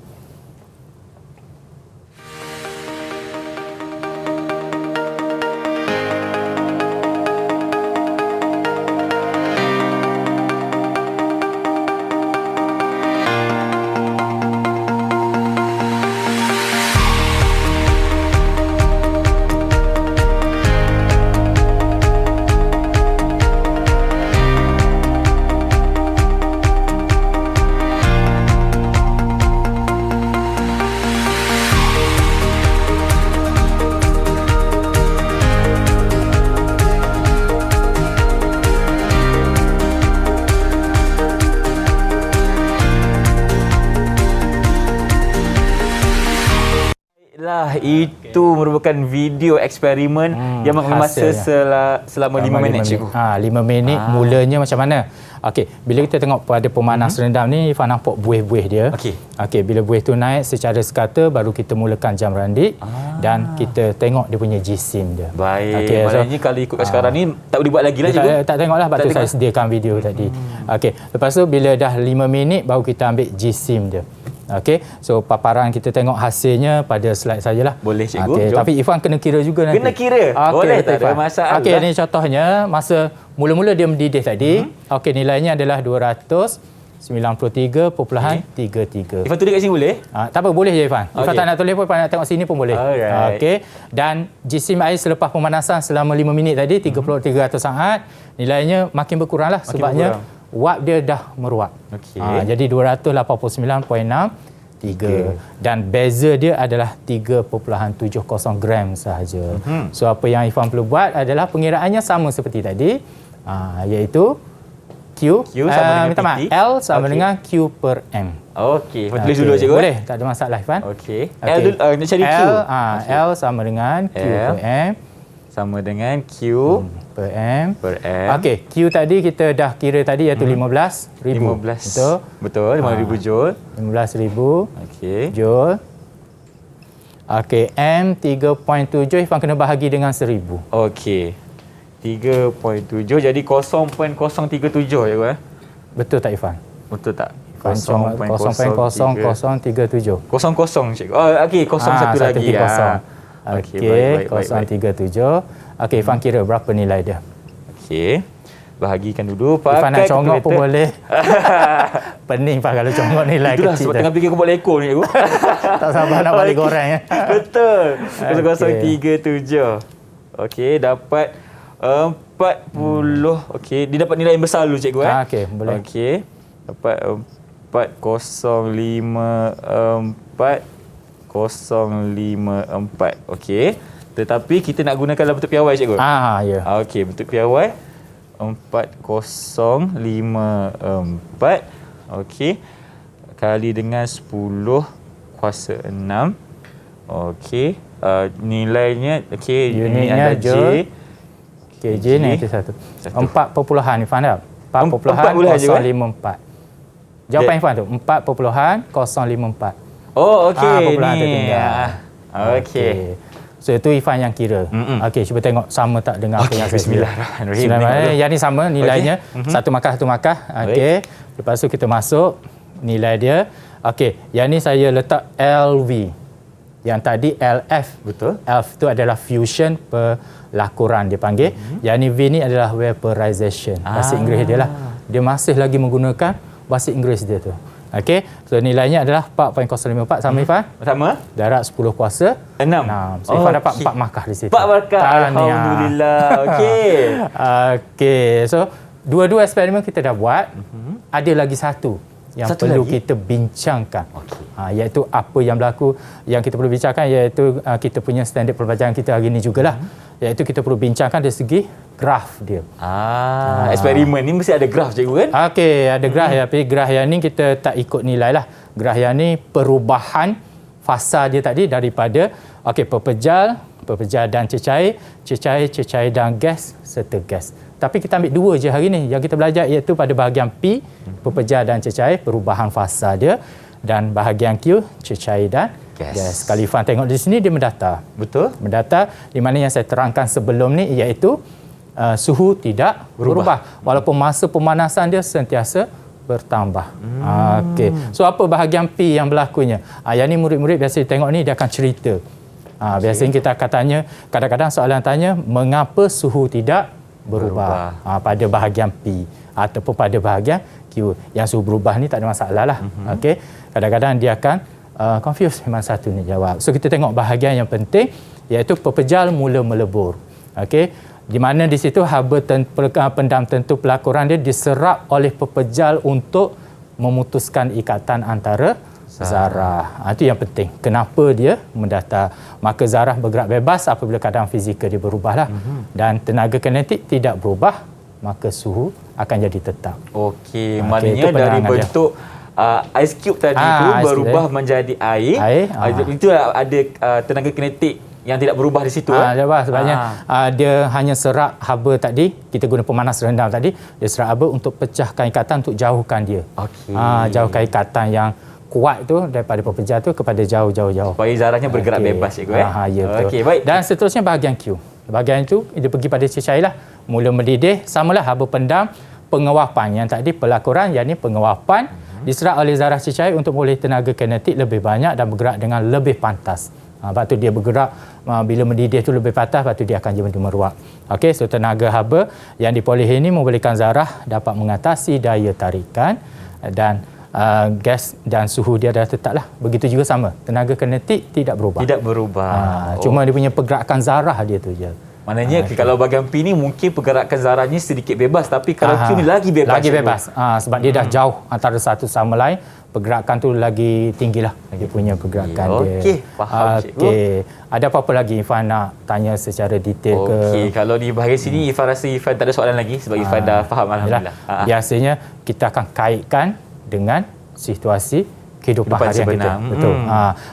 itu merupakan video eksperimen yang mengambil masa selama 5 minit, cikgu. 5 minit mulanya macam mana? Okey, bila kita tengok pada pemanas rendam ni, Ifan nampak buih-buih dia. Okey, bila buih tu naik secara sekata, baru kita mulakan jam randik dan kita tengok dia punya jisim dia. Baik. Okey, maknanya kalau ikutkan sekarang ni tak boleh buat lagi lah, cikgu. Tak tengoklah, sebab tu saya sediakan video tadi. Okey, lepas tu bila dah 5 minit baru kita ambil jisim dia. Okey, so paparan kita tengok hasilnya pada slide sajalah. Boleh, cikgu. Okey, tapi Ifan kena kira juga nanti. Kena kira? Boleh, tak ada masalah. Okey, ni contohnya masa mula-mula dia mendidih tadi. Okey, nilainya adalah 293.33. Ifan tulis kat sini boleh? Tak apa, boleh je Ifan. Ifan tak nak tulis pun, nak tengok sini pun boleh. Okey, dan jisim air selepas pemanasan selama 5 minit tadi, 3300 saat, nilainya makin berkurang lah sebabnya wap dia dah meruap. Jadi 289.63 dan beza dia adalah 3.70 gram sahaja. So apa yang Ifan perlu buat adalah pengiraannya sama seperti tadi, iaitu Q sama dengan L sama dengan Q per M. Okey, tulis dulu, cikgu. Boleh, tak ada masalah Ifan. Okey. L dulu, nak cari Q. L sama dengan Q per M sama dengan Q per M. Okey, Q tadi kita dah kira tadi iaitu 15,000. Betul, 5,000 joule. 15,000 joule. Okey, M 3.7 Ifan kena bahagi dengan 1,000. Okey. 3.7 jadi 0.037 ya, betul tak Ifan? Betul tak? 0.0037. 00, cikgu. Okey, 01 lagi. Okey, 0.37. Okey, Ifan kira berapa nilai dia? Okey. Bahagikan dulu pakai. Ifan nak congok pun boleh. Pening Pak kalau congok nilai itulah kecil. Sebab tengah fikir kebal ekor ni, cikgu. Tak sabar nak balik goreng ya. Betul. 0037. Okey, dapat 40. Okey, dia dapat nilai yang besar dulu, cikgu. Okey, boleh. Okey. Dapat 4054. Okey. Tetapi kita nak gunakan dalam bentuk piawai, cikgu. Ya. Okey, bentuk piawai 4054. Okey. Kali dengan 10 kuasa 6. Okey. Nilainya okey, unitnya J. Okey, J ni satu. 4 ni Ifan dah. 4.054. Jawapan Ifan tu 4.054. Oh, okey. Ni. Okey. So itu Ifan yang kira. Okey, cuba tengok sama tak dengan apa yang saya kira. Bismillahirrahmanirrahim. Yang ni sama nilainya. Satu markah. Okey. Lepas tu kita masuk nilai dia. Okey, yang ni saya letak LV. Yang tadi LF. Betul. F tu adalah fusion pelakuran dia panggil. Yang ni V ni adalah vaporization. Bahasa Inggeris dia lah. Dia masih lagi menggunakan bahasa Inggeris dia tu. Okey, so nilainya adalah 4.054 sama Ifan. Sama. Darat 10 kuasa 6. So Ifan dapat 4 markah di situ. 4 markah. Alhamdulillah. Okey. Okey, so dua-dua eksperimen kita dah buat. Ada lagi satu yang perlu kita bincangkan. Iaitu apa yang berlaku, yang kita perlu bincangkan iaitu kita punya standard pelajaran kita hari ini jugalah. Iaitu kita perlu bincangkan dari segi graf dia. Eksperimen ni mesti ada graf, cikgu kan? Okey, ada graf tapi graf yang ni kita tak ikut nilai lah. Graf yang ni perubahan fasa dia tadi daripada pepejal dan cecair dan gas serta gas. Tapi kita ambil dua je hari ni. Yang kita belajar iaitu pada bahagian P, pepejal dan cecair, perubahan fasa dia, dan bahagian Q, cecair dan gas. Kalau Ifan tengok di sini dia mendata. Betul. Mendata di mana yang saya terangkan sebelum ni iaitu suhu tidak berubah walaupun masa pemanasan dia sentiasa bertambah. Okey. So apa bahagian P yang berlakunya? Yang ni murid-murid biasa tengok ni dia akan cerita. Biasanya kita akan tanya, kadang-kadang soalan tanya mengapa suhu tidak berubah. Pada bahagian P ataupun pada bahagian Q. Yang suhu berubah ni tak ada masalah lah. Okey. Kadang-kadang dia akan confuse memang satu ni jawab. So kita tengok bahagian yang penting iaitu pepejal mula melebur. Okey. Di mana di situ haba pendam tentu pelakuran dia diserap oleh pepejal untuk memutuskan ikatan antara zarah. Itu yang penting. Kenapa dia mendata? Maka zarah bergerak bebas apabila keadaan fizikal dia berubahlah. Dan tenaga kinetik tidak berubah, maka suhu akan jadi tetap. Okey, maknanya dari bentuk ice cube tadi tu berubah menjadi air. Itu ada tenaga kinetik yang tidak berubah di situ. Sebabnya dia hanya serap haba tadi, kita guna pemanas rendah tadi, dia serap haba untuk pecahkan ikatan, untuk jauhkan dia. Jauhkan ikatan yang kuat tu daripada pepejar tu kepada jauh. Supaya zarahnya bergerak bebas, cikgu. Ya, betul. Okey, baik. Dan seterusnya bahagian Q. Bahagian itu dia pergi pada cecair lah. Mula mendidih, samalah haba pendam, pengawapan. Yang tadi pelakuran, yang ni pengawapan, diserap oleh zarah cecair untuk boleh tenaga kinetik lebih banyak dan bergerak dengan lebih pantas. Lepas tu dia bergerak bila mendidih tu lebih pantas, lepas tu dia akan jadi meruap. Okey, so tenaga haba yang diperolehi ini membolehkan zarah dapat mengatasi daya tarikan dan gas dan suhu dia dah tetaplah. Begitu juga sama, tenaga kinetik tidak berubah. Cuma dia punya pergerakan zarah dia tu je. Maknanya kalau bahagian P ni mungkin pergerakan zarahnya sedikit bebas, tapi kalau Q ni lagi bebas. Sebab dia dah jauh antara satu sama lain, pergerakan tu lagi tinggilah dia punya pergerakan dia. Okey, faham cikgu. Ada apa-apa lagi Irfan nak tanya secara detail ke? Okey, kalau di bahagian sini Irfan rasa Irfan tak ada soalan lagi sebab Irfan dah faham, alhamdulillah. Biasanya kita akan kaitkan dengan situasi kehidupan harian kita. Betul.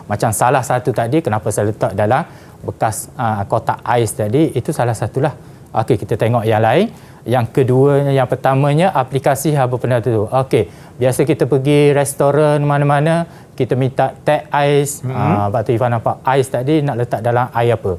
Macam salah satu tadi, kenapa saya letak dalam bekas kotak ais tadi, itu salah satulah. Okey, kita tengok yang lain. Yang kedua, yang pertamanya aplikasi haba pendam tu. Okey, biasa kita pergi restoran mana-mana, kita minta teh ais. Lepas tu Irfan nampak ais tadi nak letak dalam air apa?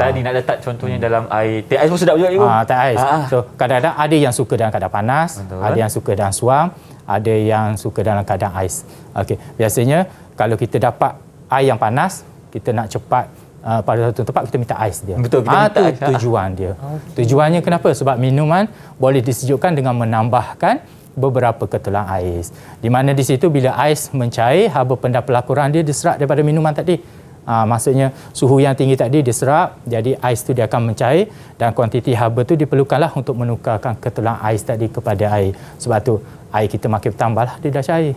Tadi nak letak contohnya dalam air. Teh ais pun sedap juga, cikgu. Teh ais. So kadang-kadang ada yang suka dalam keadaan panas, ada yang suka dalam suam, ada yang suka dalam keadaan ais. Okey, biasanya kalau kita dapat air yang panas, kita nak cepat pada satu tempat, kita minta ais dia. Betul, kita minta ais. Tujuan dia. Tujuannya kenapa? Sebab minuman boleh disejukkan dengan menambahkan beberapa ketelan ais. Di mana di situ bila ais mencair, haba pendam pelakuran dia diserap daripada minuman tadi. Maksudnya suhu yang tinggi tadi diserap, jadi ais tu dia akan mencair dan kuantiti haba tu diperlukanlah untuk menukarkan ketelan ais tadi kepada air. Sebab tu air kita makin bertambahlah, dia dah cair.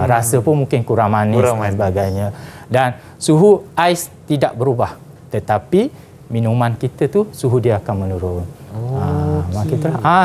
Rasa pun mungkin kurang manis dan sebagainya. Dan suhu ais tidak berubah, tetapi minuman kita tu suhu dia akan menurun. Makin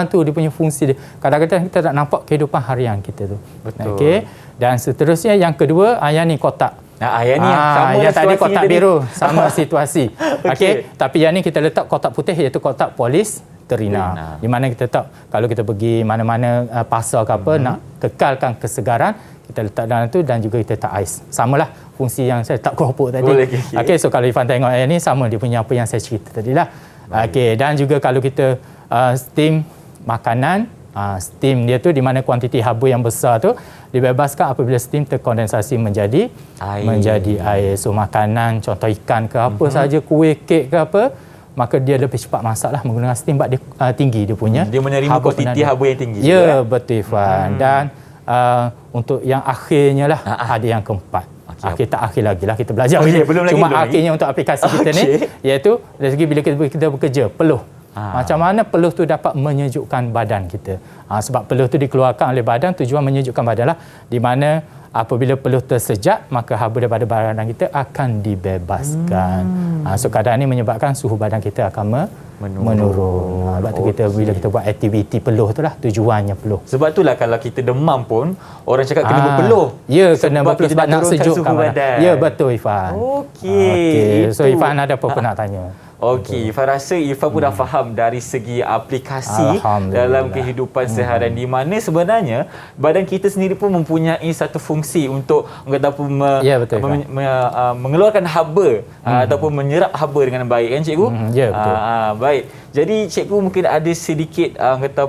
tu dia punya fungsi dia. Kadang-kadang kita tak nampak kehidupan harian kita tu. Betul. Okey. Dan seterusnya yang kedua, yang ni kotak. Yang ni sama yang tadi kotak tadi. biru, sama situasi. Okey, tapi yang ni kita letak kotak putih, iaitu kotak polisterina. Di mana kita letak kalau kita pergi mana-mana pasar ke apa, nak kekalkan kesegaran, kita letak dalam tu, dan juga kita letak ais. Samalah fungsi yang saya letak keropok tadi. Okey, so kalau Irfan tengok yang ni sama, dia punya apa yang saya cerita tadi lah. Okey, dan juga kalau kita steam makanan, steam dia tu di mana kuantiti haba yang besar tu dibebaskan apabila steam terkondensasi menjadi air. So makanan, contoh ikan ke apa saja, kuih, kek ke apa, maka dia lebih cepat masaklah menggunakan steam, sebab dia tinggi dia punya. Dia menerima kuantiti haba yang tinggi. Ya, betul Irfan. Dan untuk yang akhirnya lah, ada yang keempat. Kita akhir lagi lah, kita belajar. Cuma akhirnya untuk aplikasi kita ni, iaitu dari segi bila kita bekerja, peluh. Macam mana peluh tu dapat menyejukkan badan kita. Sebab peluh tu dikeluarkan oleh badan, tujuan menyejukkan badan lah. Di mana apabila peluh tersejak, maka haba daripada badan kita akan dibebaskan. So keadaan ini menyebabkan suhu badan kita akan menurun. Sebab tu bila kita buat aktiviti peluh tu lah, tujuannya peluh. Sebab itulah kalau kita demam pun, orang cakap kena berpeluh. Ya, kena berpeluh sebab nak sejukkan badan. Ya, betul Irfan. Okey. So Irfan ada apa-apa nak tanya? Okey, Irfan rasa Irfan pun dah faham dari segi aplikasi dalam kehidupan seharian, di mana sebenarnya badan kita sendiri pun mempunyai satu fungsi untuk mengeluarkan haba ataupun menyerap haba dengan baik, kan cikgu? Ya, betul. Baik. Jadi cikgu mungkin ada sedikit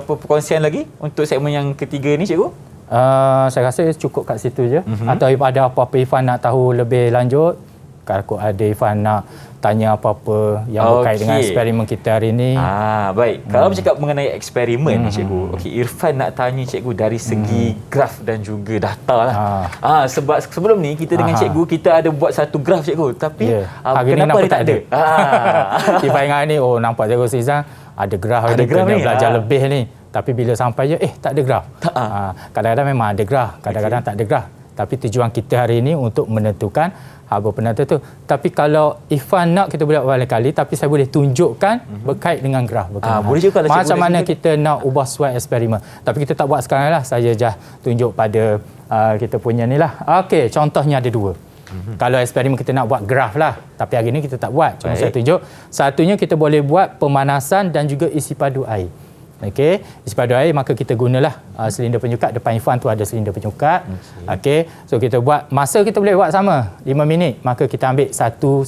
perkongsian lagi untuk segmen yang ketiga ni, cikgu? Saya rasa cukup kat situ je. Atau ada apa-apa Irfan nak tahu lebih lanjut, kalau ada Irfan nak tanya apa-apa yang berkait dengan eksperimen kita hari ini. Baik. Kalau bercakap mengenai eksperimen, cikgu. Okey, Irfan nak tanya cikgu dari segi graf dan juga data lah. Sebab sebelum ni kita dengan cikgu, kita ada buat satu graf, cikgu. Tapi kenapa dia tak ada? Irfan ingat ni, nampak cikgu Sizan ada graf ni, kena belajar lebih ni. Tapi bila sampai je, tak ada graf. Kadang-kadang memang ada graf, kadang-kadang tak ada graf. Tapi tujuan kita hari ini untuk menentukan haba penentu tu. Tapi kalau Irfan nak kita boleh buat kali, tapi saya boleh tunjukkan berkait dengan graf. Boleh juga lah, macam mana kita nak ubah suai eksperimen. Tapi kita tak buat sekarang lah. Saya just tunjuk pada kita punya ni lah. Okey, contohnya ada dua. Kalau eksperimen kita nak buat graf lah. Tapi hari ni kita tak buat. Cuma saya tunjuk. Satunya kita boleh buat pemanasan dan juga isi padu air. Okey, isi padu air maka kita gunalah silinder penyukat. Depan Irfan tu ada silinder penyukat. Okey, so kita buat, masa kita boleh buat sama 5 minit, maka kita ambil satu.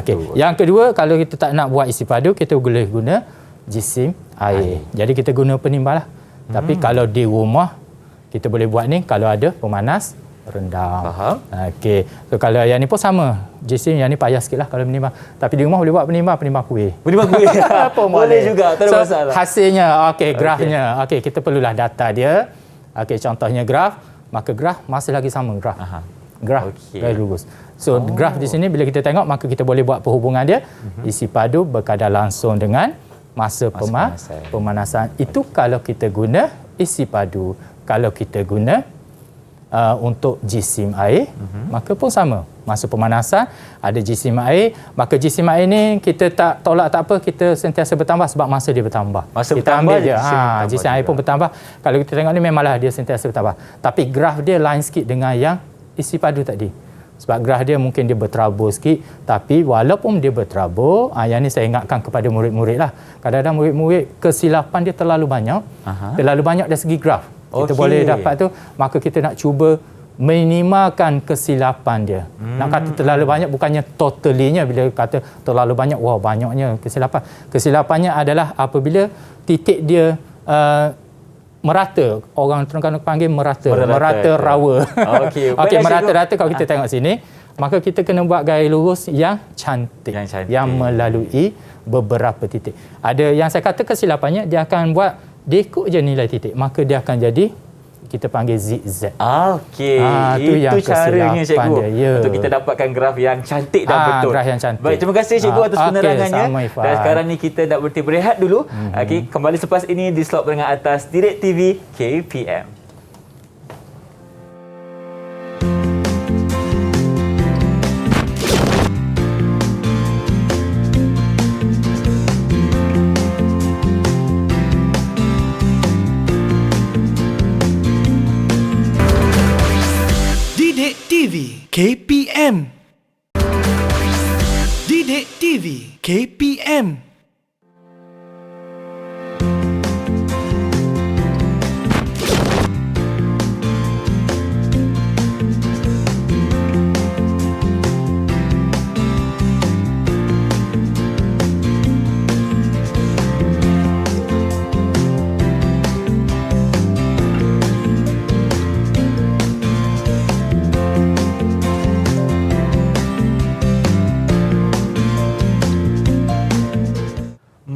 Okey. Yang kedua, kalau kita tak nak buat isi padu, kita boleh guna jisim air. Jadi kita guna penimbang lah. Tapi kalau di rumah kita boleh buat ni kalau ada pemanas rendam. Faham. Okey. So kalau yang ni pun sama. Jisim yang ni payah sikitlah kalau menimbang. Tapi di rumah boleh buat penimbang kuih. Penimbang kuih. Boleh juga, tak ada masalah. Hasilnya, grafnya. Okey, kita perlulah data dia. Okey, contohnya graf, maka graf masih lagi sama graf. Graf lurus. So graf di sini bila kita tengok maka kita boleh buat perhubungan dia. Isi padu berkadar langsung dengan masa pemanasan. Itu kalau kita guna isi padu. Kalau kita guna untuk jisim air, maka pun sama. Masa pemanasan ada jisim air, maka jisim air ni kita tak tolak tak apa, kita sentiasa bertambah sebab masa dia bertambah. Kita ambil je, jisim air pun bertambah. Kalau kita tengok ni memanglah dia sentiasa bertambah. Tapi graf dia lain sikit dengan yang isi padu tadi. Sebab graf dia mungkin dia berterabur sikit, tapi walaupun dia berterabur, yang ni saya ingatkan kepada murid-murid lah. Kadang-kadang murid-murid kesilapan dia terlalu banyak. Terlalu banyak dari segi graf. Kita boleh dapat tu, maka kita nak cuba minimalkan kesilapan dia. Nak kata terlalu banyak, bukannya totally-nya. Bila kata terlalu banyak, wah banyaknya kesilapan. Kesilapannya adalah apabila titik dia merata. Orang Terengganu panggil merata rawa. Okey, merata-rata kalau kita tengok sini, maka kita kena buat gaya lurus yang cantik. Yang melalui beberapa titik. Ada yang saya kata kesilapannya, dia akan buat dia ikut je nilai titik, maka dia akan jadi kita panggil zigzag. Okey. Itu caranya cikgu untuk kita dapatkan graf yang cantik dan betul. Graf yang cantik. Baik, terima kasih cikgu atas penerangannya. Dan sekarang ni kita nak berhenti berehat dulu. Okey, kembali selepas ini di slot menengah atas Direct TV KPM. TV KPM. Didik TV KPM.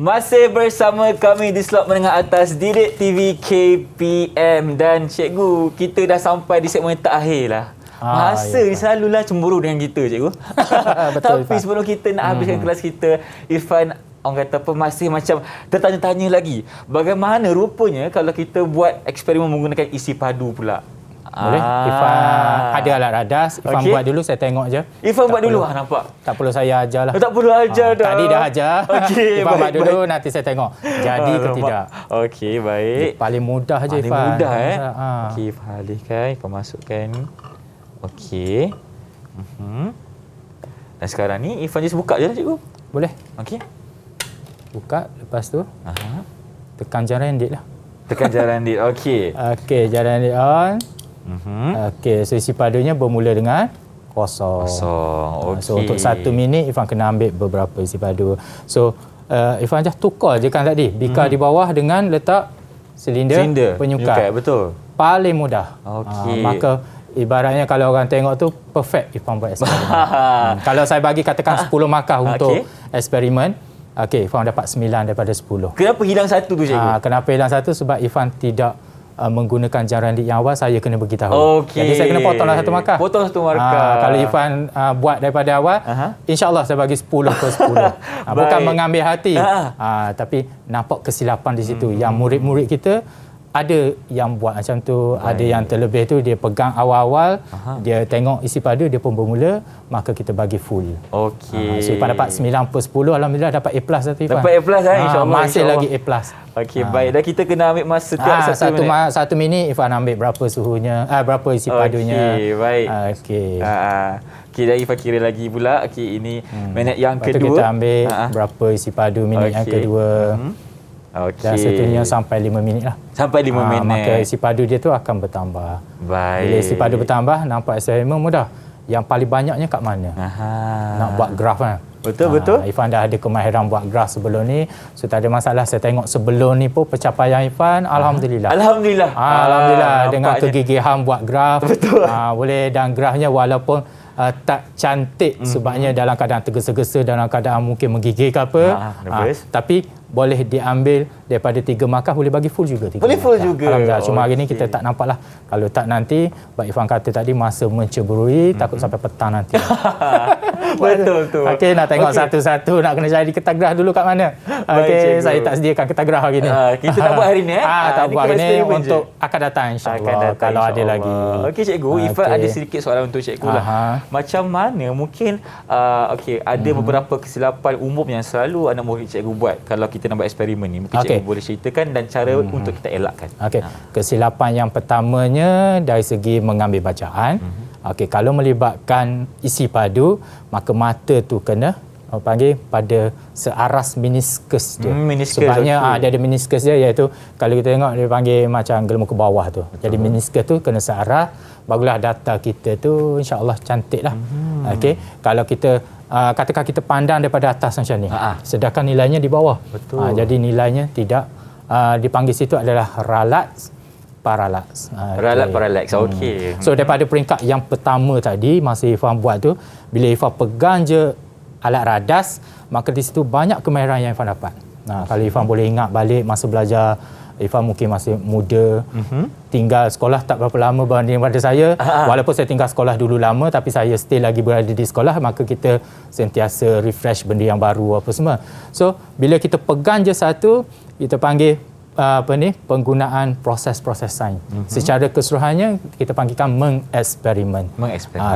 Masih bersama kami di slot menengah atas Didik TV KPM. Dan cikgu, kita dah sampai di segmen terakhir lah. Masa ni selalulah cemburu dengan kita, cikgu. Betul, tapi sebelum kita nak habiskan kelas kita, Irfan, orang kata apa, masih macam tertanya-tanya lagi. Bagaimana rupanya kalau kita buat eksperimen menggunakan isi padu pula? Boleh? Irfan ada alat radas. Irfan buat dulu, saya tengok je. Irfan buat dulu, nampak? Tak perlu saya ajar lah. Tak perlu ajar dah. Tadi dah ajar. Irfan buat dulu, baik. nanti saya tengok jadi ke tidak. Okey, baik. Paling mudah je Irfan. Paling mudah Okey, Irfan alihkan, Irfan masukkan. Okey. Dan sekarang ni Irfan just buka je lah, cikgu. Boleh. Okey. Buka, lepas tu tekan jari endit lah. Tekan jari endit, okey. Okey, jari endit on. Okey, so isi padunya bermula dengan kosong. Okey. So untuk 1 minit Irfan kena ambil beberapa isi padu. So Irfan just tukar je kan tadi bikar di bawah dengan letak silinder penyukat. Betul. Paling mudah. Okey. Maka ibaratnya kalau orang tengok tu perfect Irfan buat eksperimen. Kalau saya bagi katakan 10 markah untuk eksperimen, okey, Irfan dapat 9 daripada 10. Kenapa hilang satu tu, cikgu? Kenapa hilang satu? Sebab Irfan tidak menggunakan jari endit yang awal, saya kena beritahu. Jadi saya kena potonglah 1 markah. Potong 1 markah. Kalau Irfan buat daripada awal, insya-Allah saya bagi 10 ke 10. Bukan mengambil hati. Tapi nampak kesilapan di situ. Yang murid-murid kita ada yang buat macam tu, ada yang terlebih tu dia pegang awal-awal, dia tengok isi padu dia pun bermula, maka kita bagi full. Okey. So Ifan dapat 9/10, alhamdulillah dapat A+ satu Ifan. Dapat A+ insya-Allah. Masih insya-Allah. lagi A+. Okey, baik. Dan kita kena ambil masa setiap satu minit. Satu minit Ifan ambil berapa suhunya, berapa isi padunya. Okey, baik. Okey. Okey, dan Ifan kira lagi pula. Okey, ini minit yang Lepas tu kedua. kita ambil berapa isi padu minit yang kedua. Okey. Dan seterusnya sampai 5 minit lah. Sampai 5 minit. Maka isi padu dia tu akan bertambah. Baik. Bila isi padu bertambah, nampak eksperimen mudah. Yang paling banyaknya kat mana? Nak buat graf kan? Betul. Ifan dah ada kemahiran buat graf sebelum ni. So tak ada masalah. Saya tengok sebelum ni pun pencapaian Ifan, alhamdulillah. Alhamdulillah. Alhamdulillah dengan nampaknya. kegigihan buat graf. Betul. Boleh, dan grafnya walaupun tak cantik sebabnya dalam keadaan tergesa-gesa, dalam keadaan mungkin menggigil ke apa. Tapi boleh diambil daripada 3 markah, boleh bagi full juga 3 boleh markah. full juga. Alhamdulillah. Cuma hari ni kita tak nampak lah. Kalau tak nanti, Pak Ifan kata tadi masa menceburui, takut sampai petang nanti. Betul. Okey, nak tengok satu-satu, nak kena cari kertas graf dulu kat mana. Okey, saya tak sediakan kertas graf hari ni. Kita tak buat hari ni tak buat hari ni, eksperimen untuk akan datang insya-Allah. Kalau ada lagi. Okey cikgu, Ifan ada sedikit soalan untuk cikgu lah. Macam mana mungkin ada beberapa kesilapan umum yang selalu anak murid cikgu buat kalau kita nak buat eksperimen ni. Mungkin cikgu boleh ceritakan dan cara untuk kita elakkan. Okey. Kesilapan yang pertamanya dari segi mengambil bacaan. Okey, kalau melibatkan isi padu, maka mata tu kena panggil pada searas meniskus dia. Sebabnya dia ada meniskus dia, iaitu kalau kita tengok dia panggil macam gelemu ke bawah tu. Jadi meniskus tu kena searah, barulah data kita tu insya-Allah cantik lah. Okey, kalau kita katakan kita pandang daripada atas macam ni, sedangkan nilainya di bawah. Jadi nilainya tidak dipanggil situ adalah relax parallax. Parallax. Okey. So daripada peringkat yang pertama tadi masa Ifan buat tu, bila Ifan pegang je alat radas, maka di situ banyak kemahiran yang Ifan dapat. Kalau Ifan boleh ingat balik masa belajar, Ifan mungkin masih muda, tinggal sekolah tak berapa lama berbanding pada saya. Walaupun saya tinggal sekolah dulu lama, tapi saya still lagi berada di sekolah, maka kita sentiasa refresh benda yang baru apa semua. So bila kita pegang je satu, kita panggil penggunaan proses-proses sains. Secara keseluruhannya kita panggilkan mengeksperimen.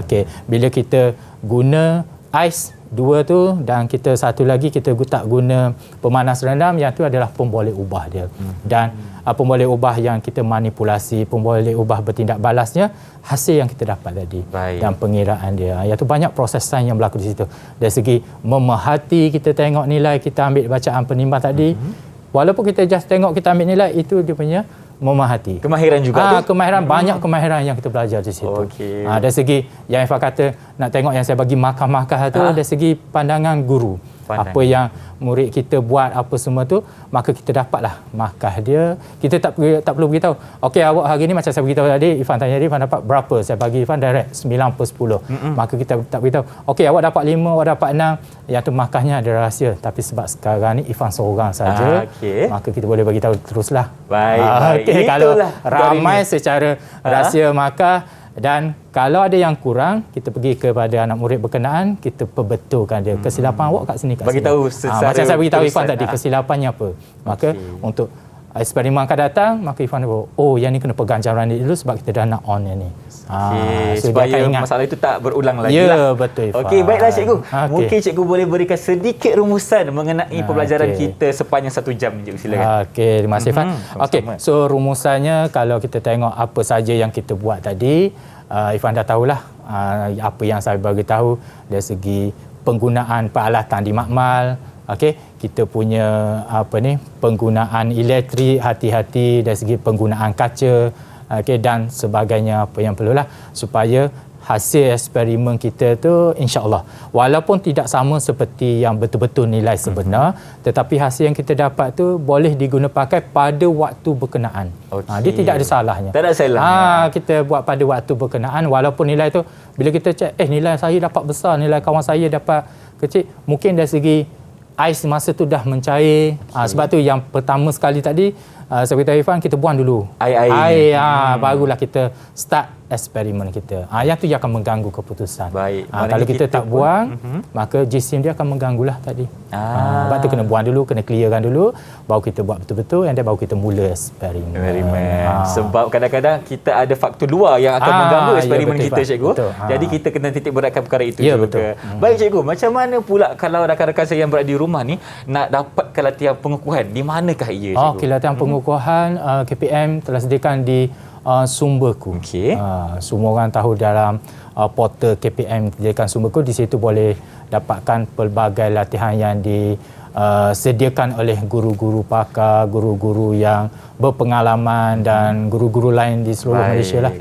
Okey, bila kita guna ais dua tu dan kita satu lagi kita tak guna pemanas rendam, yang tu adalah pemboleh ubah dia. Dan pemboleh ubah yang kita manipulasi, pemboleh ubah bertindak balasnya, hasil yang kita dapat tadi. Dan pengiraan dia. Iaitu banyak proses sains yang berlaku di situ. Dari segi memerhati, kita tengok nilai, kita ambil bacaan penimbang tadi. Walaupun kita just tengok kita ambil nilai, itu dia punya memerhati. Kemahiran juga tu? Kemahiran, banyak kemahiran yang kita belajar di situ. Dari segi yang Ifan kata, nak tengok yang saya bagi markah-markah tu, dari segi pandangan guru. Apa yang murid kita buat, apa semua tu, maka kita dapatlah markah dia. Kita tak perlu beritahu. Okey, awak hari ni macam saya beritahu tadi, Ifan tanya dia, Ifan dapat berapa? Saya bagi Ifan direct 9/10. Maka kita tak beritahu. Okey, awak dapat 5, awak dapat 6. Yang tu markahnya ada rahsia. Tapi sebab sekarang ni Ifan seorang saja, maka kita boleh bagi tahu teruslah. Okey, kalau ramai secara rahsia markah. Dan kalau ada yang kurang, kita pergi kepada anak murid berkenaan, kita perbetulkan dia. Kesilapan awak kat sini, kat bagi sini. Tahu secara macam saya beritahu Ifan tadi, kesilapannya apa. Maka untuk eksperimen akan datang, maka Ifan berkata, yang ni kena pegang jaran ni dulu sebab kita dah nak on yang ni. So supaya masalah itu tak berulang lagi lah. Betul, Ifan. Okey, baiklah cikgu. Mungkin cikgu boleh berikan sedikit rumusan mengenai pembelajaran kita sepanjang 1 jam. Cikgu silakan. Okey, terima kasih Ifan. Okey, so rumusannya kalau kita tengok apa saja yang kita buat tadi, Ifan dah tahulah apa yang saya bagi tahu dari segi penggunaan peralatan di makmal. Okey, kita punya penggunaan elektrik, hati-hati dari segi penggunaan kaca, dan sebagainya, apa yang perlulah supaya hasil eksperimen kita tu insya-Allah walaupun tidak sama seperti yang betul-betul nilai sebenar, tetapi hasil yang kita dapat tu boleh diguna pakai pada waktu berkenaan. Dia tidak ada salahnya. Tak ada salahnya. Kita buat pada waktu berkenaan, walaupun nilai tu bila kita cek nilai saya dapat besar, nilai kawan saya dapat kecil, mungkin dari segi ais masa tu dah mencair. Sebab tu yang pertama sekali tadi saya beritahu Ifan, kita buang dulu air. Barulah kita start eksperimen kita. Yang tu yang akan mengganggu keputusan. Baik. Kalau kita tak buang, maka JSIM dia akan mengganggulah tadi. Sebab tu kena buang dulu, kena clearkan dulu, baru kita buat betul-betul, and then baru kita mula eksperimen. Sebab kadang-kadang kita ada faktor luar yang akan mengganggu eksperimen betul, kita, cikgu. betul. Jadi kita kena titik beratkan perkara itu Ya, juga. betul. Baik, cikgu. Macam mana pula kalau rakan-rakan saya yang berada di rumah ni nak dapatkan latihan pengukuhan? Di manakah ia, cikgu? Okey, latihan pengukuhan KPM telah sediakan di Sumberku. Okey. Semua orang tahu dalam portal KPM sediakan Sumberku, di situ boleh dapatkan pelbagai latihan yang disediakan oleh guru-guru pakar, guru-guru yang berpengalaman dan guru-guru lain di seluruh Malaysia lah.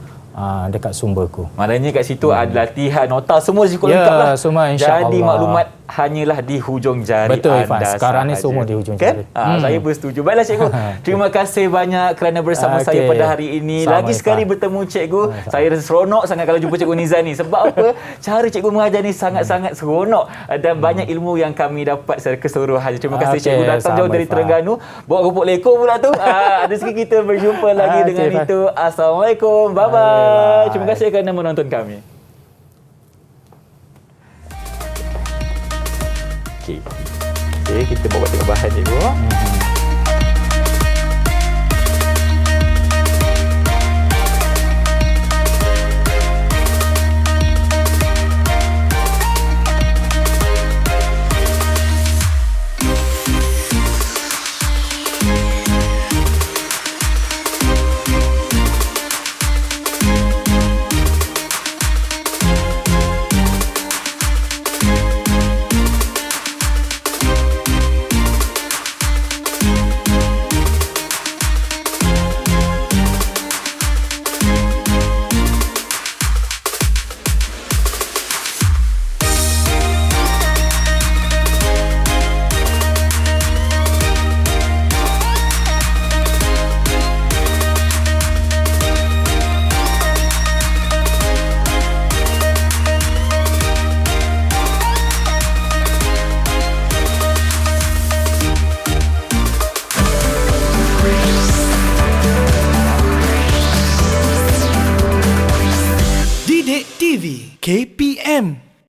Dekat Sumberku. Maknanya kat situ ada latihan, nota semua cukup Ya, lengkap lah. semua, insya-Allah. Jadi maklumat hanyalah di hujung jari Betul, anda Irfan. Sekarang ni sahaja. semua di hujung Kan? jari. Saya bersetuju. Baiklah, cikgu. Terima kasih banyak kerana bersama saya pada hari ini. Sama, Lagi sekali Irfan. bertemu cikgu. Saya rasa seronok sangat kalau jumpa cikgu Nizam ni. Sebab apa? Cara cikgu mengajar ni sangat-sangat seronok dan banyak ilmu yang kami dapat secara keseluruhan. Terima kasih cikgu datang jauh dari Terengganu. Bawa rumput lekor pula tu. Ada sikit kita berjumpa lagi dengan Irfan. itu. Assalamualaikum. Bye-bye. Terima kasih kerana menonton kami. Okey, kita bawa tengok bahan cikgu. Didik TV KPM